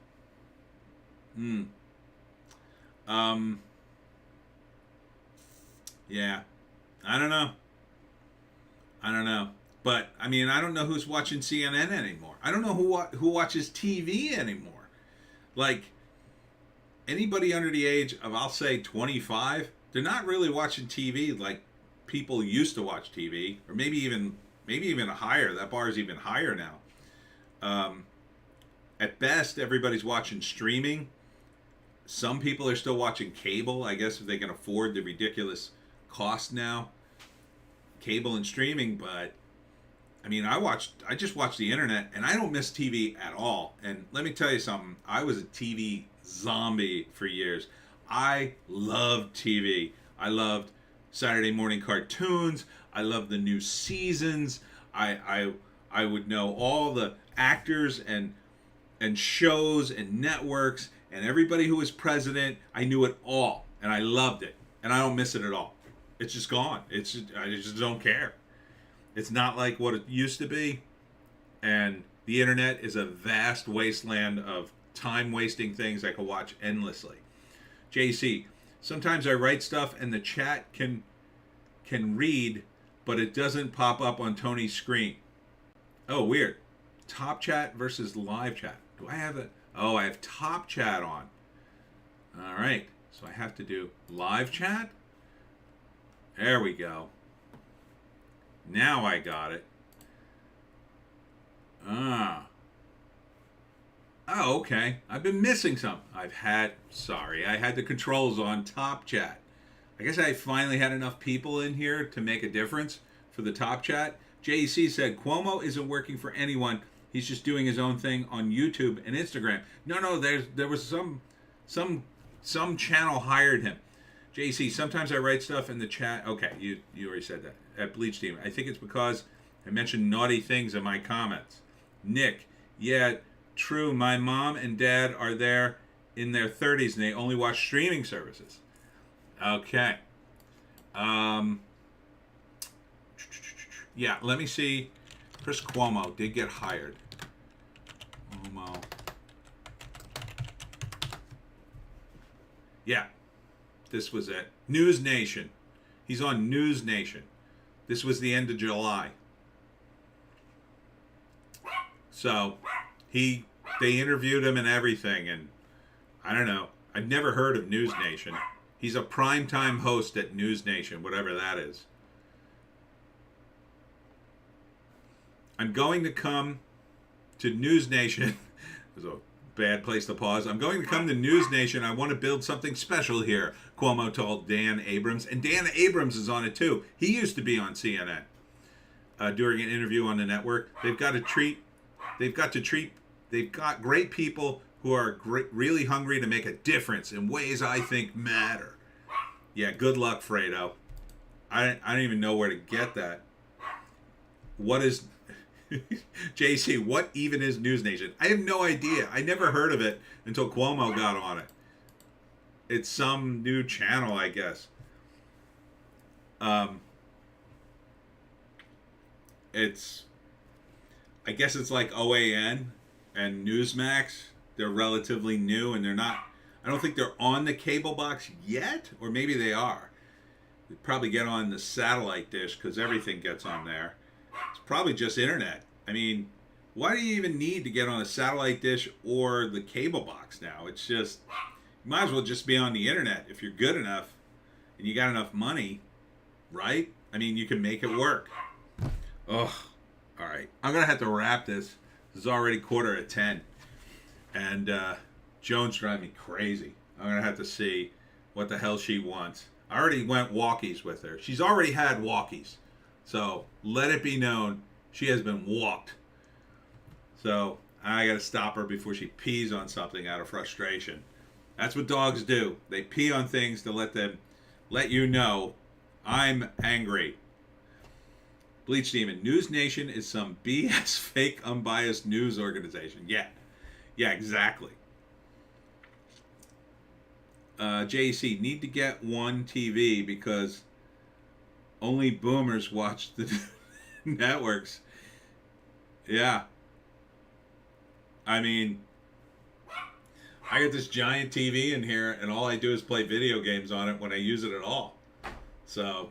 [SPEAKER 1] Yeah, I don't know. But I mean, I don't know who's watching CNN anymore. I don't know who watches TV anymore. Like anybody under the age of, I'll say, 25, they're not really watching TV like people used to watch TV, or maybe even higher. That bar is even higher now. At best, everybody's watching streaming. Some people are still watching cable, I guess, if they can afford the ridiculous cost now, cable and streaming. But I mean, I just watch the internet, and I don't miss TV at all. And let me tell you something, I was a TV zombie for years. I loved TV. I loved Saturday morning cartoons. I loved the new seasons. I would know all the actors and shows and networks and everybody who was president. I knew it all, and I loved it, and I don't miss it at all. It's just gone. I just don't care. It's not like what it used to be. And the internet is a vast wasteland of time-wasting things I could watch endlessly. JC, sometimes I write stuff and the chat can read, but it doesn't pop up on Tony's screen. Oh, weird. Top chat versus live chat. Do I have it? Oh, I have top chat on. All right. So I have to do live chat. There we go. Now I got it. Ah. Oh, okay. I've been missing some. I had the controls on top chat. I guess I finally had enough people in here to make a difference for the top chat. JEC said, Cuomo isn't working for anyone. He's just doing his own thing on YouTube and Instagram. No, there was some channel hired him. JC, sometimes I write stuff in the chat. Okay, you already said that. At Bleach Team. I think it's because I mentioned naughty things in my comments. Nick, yeah, true. My mom and dad are there in their 30s and they only watch streaming services. Okay. Yeah, let me see. Chris Cuomo did get hired. Cuomo. Yeah, this was it. News Nation. He's on News Nation. This was the end of July. So they interviewed him and everything, and I don't know. I've never heard of News Nation. He's a primetime host at News Nation, whatever that is. I'm going to come to News Nation. There's a bad place to pause. I'm going to come to News Nation. I want to build something special here, Cuomo told Dan Abrams. And Dan Abrams is on it too. He used to be on CNN during an interview on the network. They've got great people who are really hungry to make a difference in ways I think matter. Yeah, good luck, Fredo. I don't even know where to get that. What is... JC, what even is News Nation? I have no idea. I never heard of it until Cuomo got on it. It's some new channel, I guess. I guess it's like OAN and Newsmax. They're relatively new and they're not, I don't think they're on the cable box yet, or maybe they are. They probably get on the satellite dish because everything gets on there. It's probably just internet. I mean, why do you even need to get on a satellite dish or the cable box now? It's just, you might as well just be on the internet if you're good enough and you got enough money, right? I mean, you can make it work. Ugh. All right. I'm going to have to wrap this. It's already 9:45. And Joan's driving me crazy. I'm going to have to see what the hell she wants. I already went walkies with her. She's already had walkies. So let it be known she has been walked. So I got to stop her before she pees on something out of frustration. That's what dogs do. They pee on things to let you know I'm angry. Bleach Demon. News Nation is some BS fake unbiased news organization. Yeah, exactly. JC, need to get one TV because only boomers watch the networks. Yeah. I mean, I got this giant TV in here and all I do is play video games on it when I use it at all. So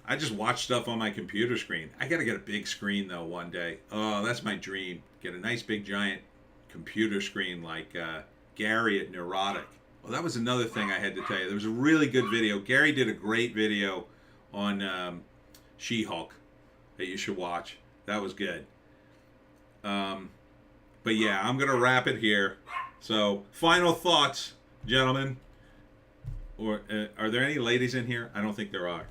[SPEAKER 1] I just watch stuff on my computer screen. I gotta get a big screen though one day. Oh, that's my dream. Get a nice big giant computer screen like Gary at Neurotic. Well, that was another thing I had to tell you. There was a really good video. Gary did a great video on She-Hulk that you should watch. That was good. But yeah, I'm gonna wrap it here. So, final thoughts, gentlemen. Or are there any ladies in here? I don't think there are.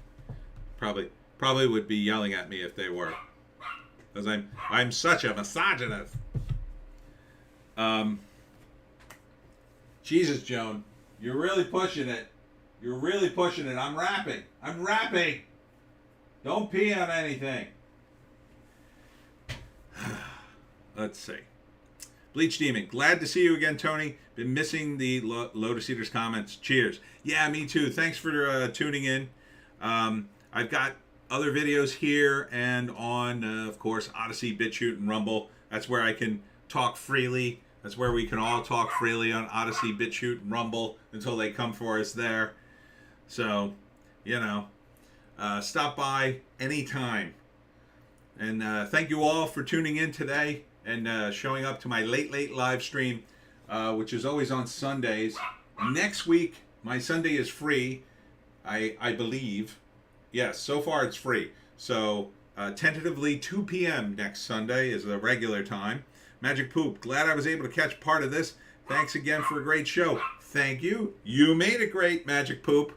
[SPEAKER 1] Probably would be yelling at me if they were, because I'm such a misogynist. Jesus, Joan, you're really pushing it. You're really pushing it. I'm rapping. Don't pee on anything. Let's see. Bleach Demon, glad to see you again, Tony. Been missing the Lotus Eaters comments. Cheers. Yeah, me too. Thanks for tuning in. I've got other videos here and on, of course, Odysee, Bitchute, and Rumble. That's where I can talk freely. That's where we can all talk freely on Odysee, Bitchute, and Rumble until they come for us there. So, stop by anytime. And thank you all for tuning in today and showing up to my late live stream, which is always on Sundays Next week, my Sunday is free. I believe. Yes, so far it's free. So tentatively 2 p.m. next Sunday is the regular time. Magic Poop, glad I was able to catch part of this. Thanks again for a great show. Thank you. You made it great, Magic Poop.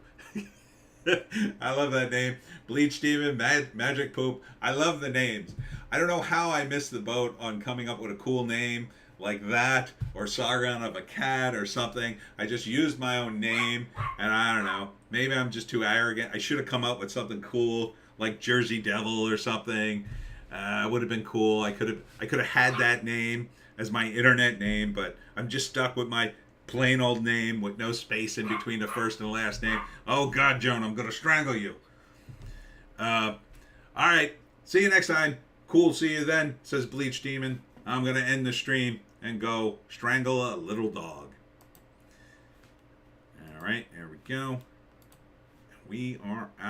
[SPEAKER 1] I love that name. Bleach Demon, Magic Poop. I love the names. I don't know how I missed the boat on coming up with a cool name like that, or Sargon of a Cat or something. I just used my own name, and I don't know. Maybe I'm just too arrogant. I should have come up with something cool like Jersey Devil or something. It would have been cool. I could have had that name as my internet name, but I'm just stuck with my plain old name with no space in between the first and the last name. Oh God, Joan, I'm gonna strangle you. All right, see you next time. Cool, see you then, says Bleach Demon. I'm gonna end the stream and go strangle a little dog. All right, there we go. We are out.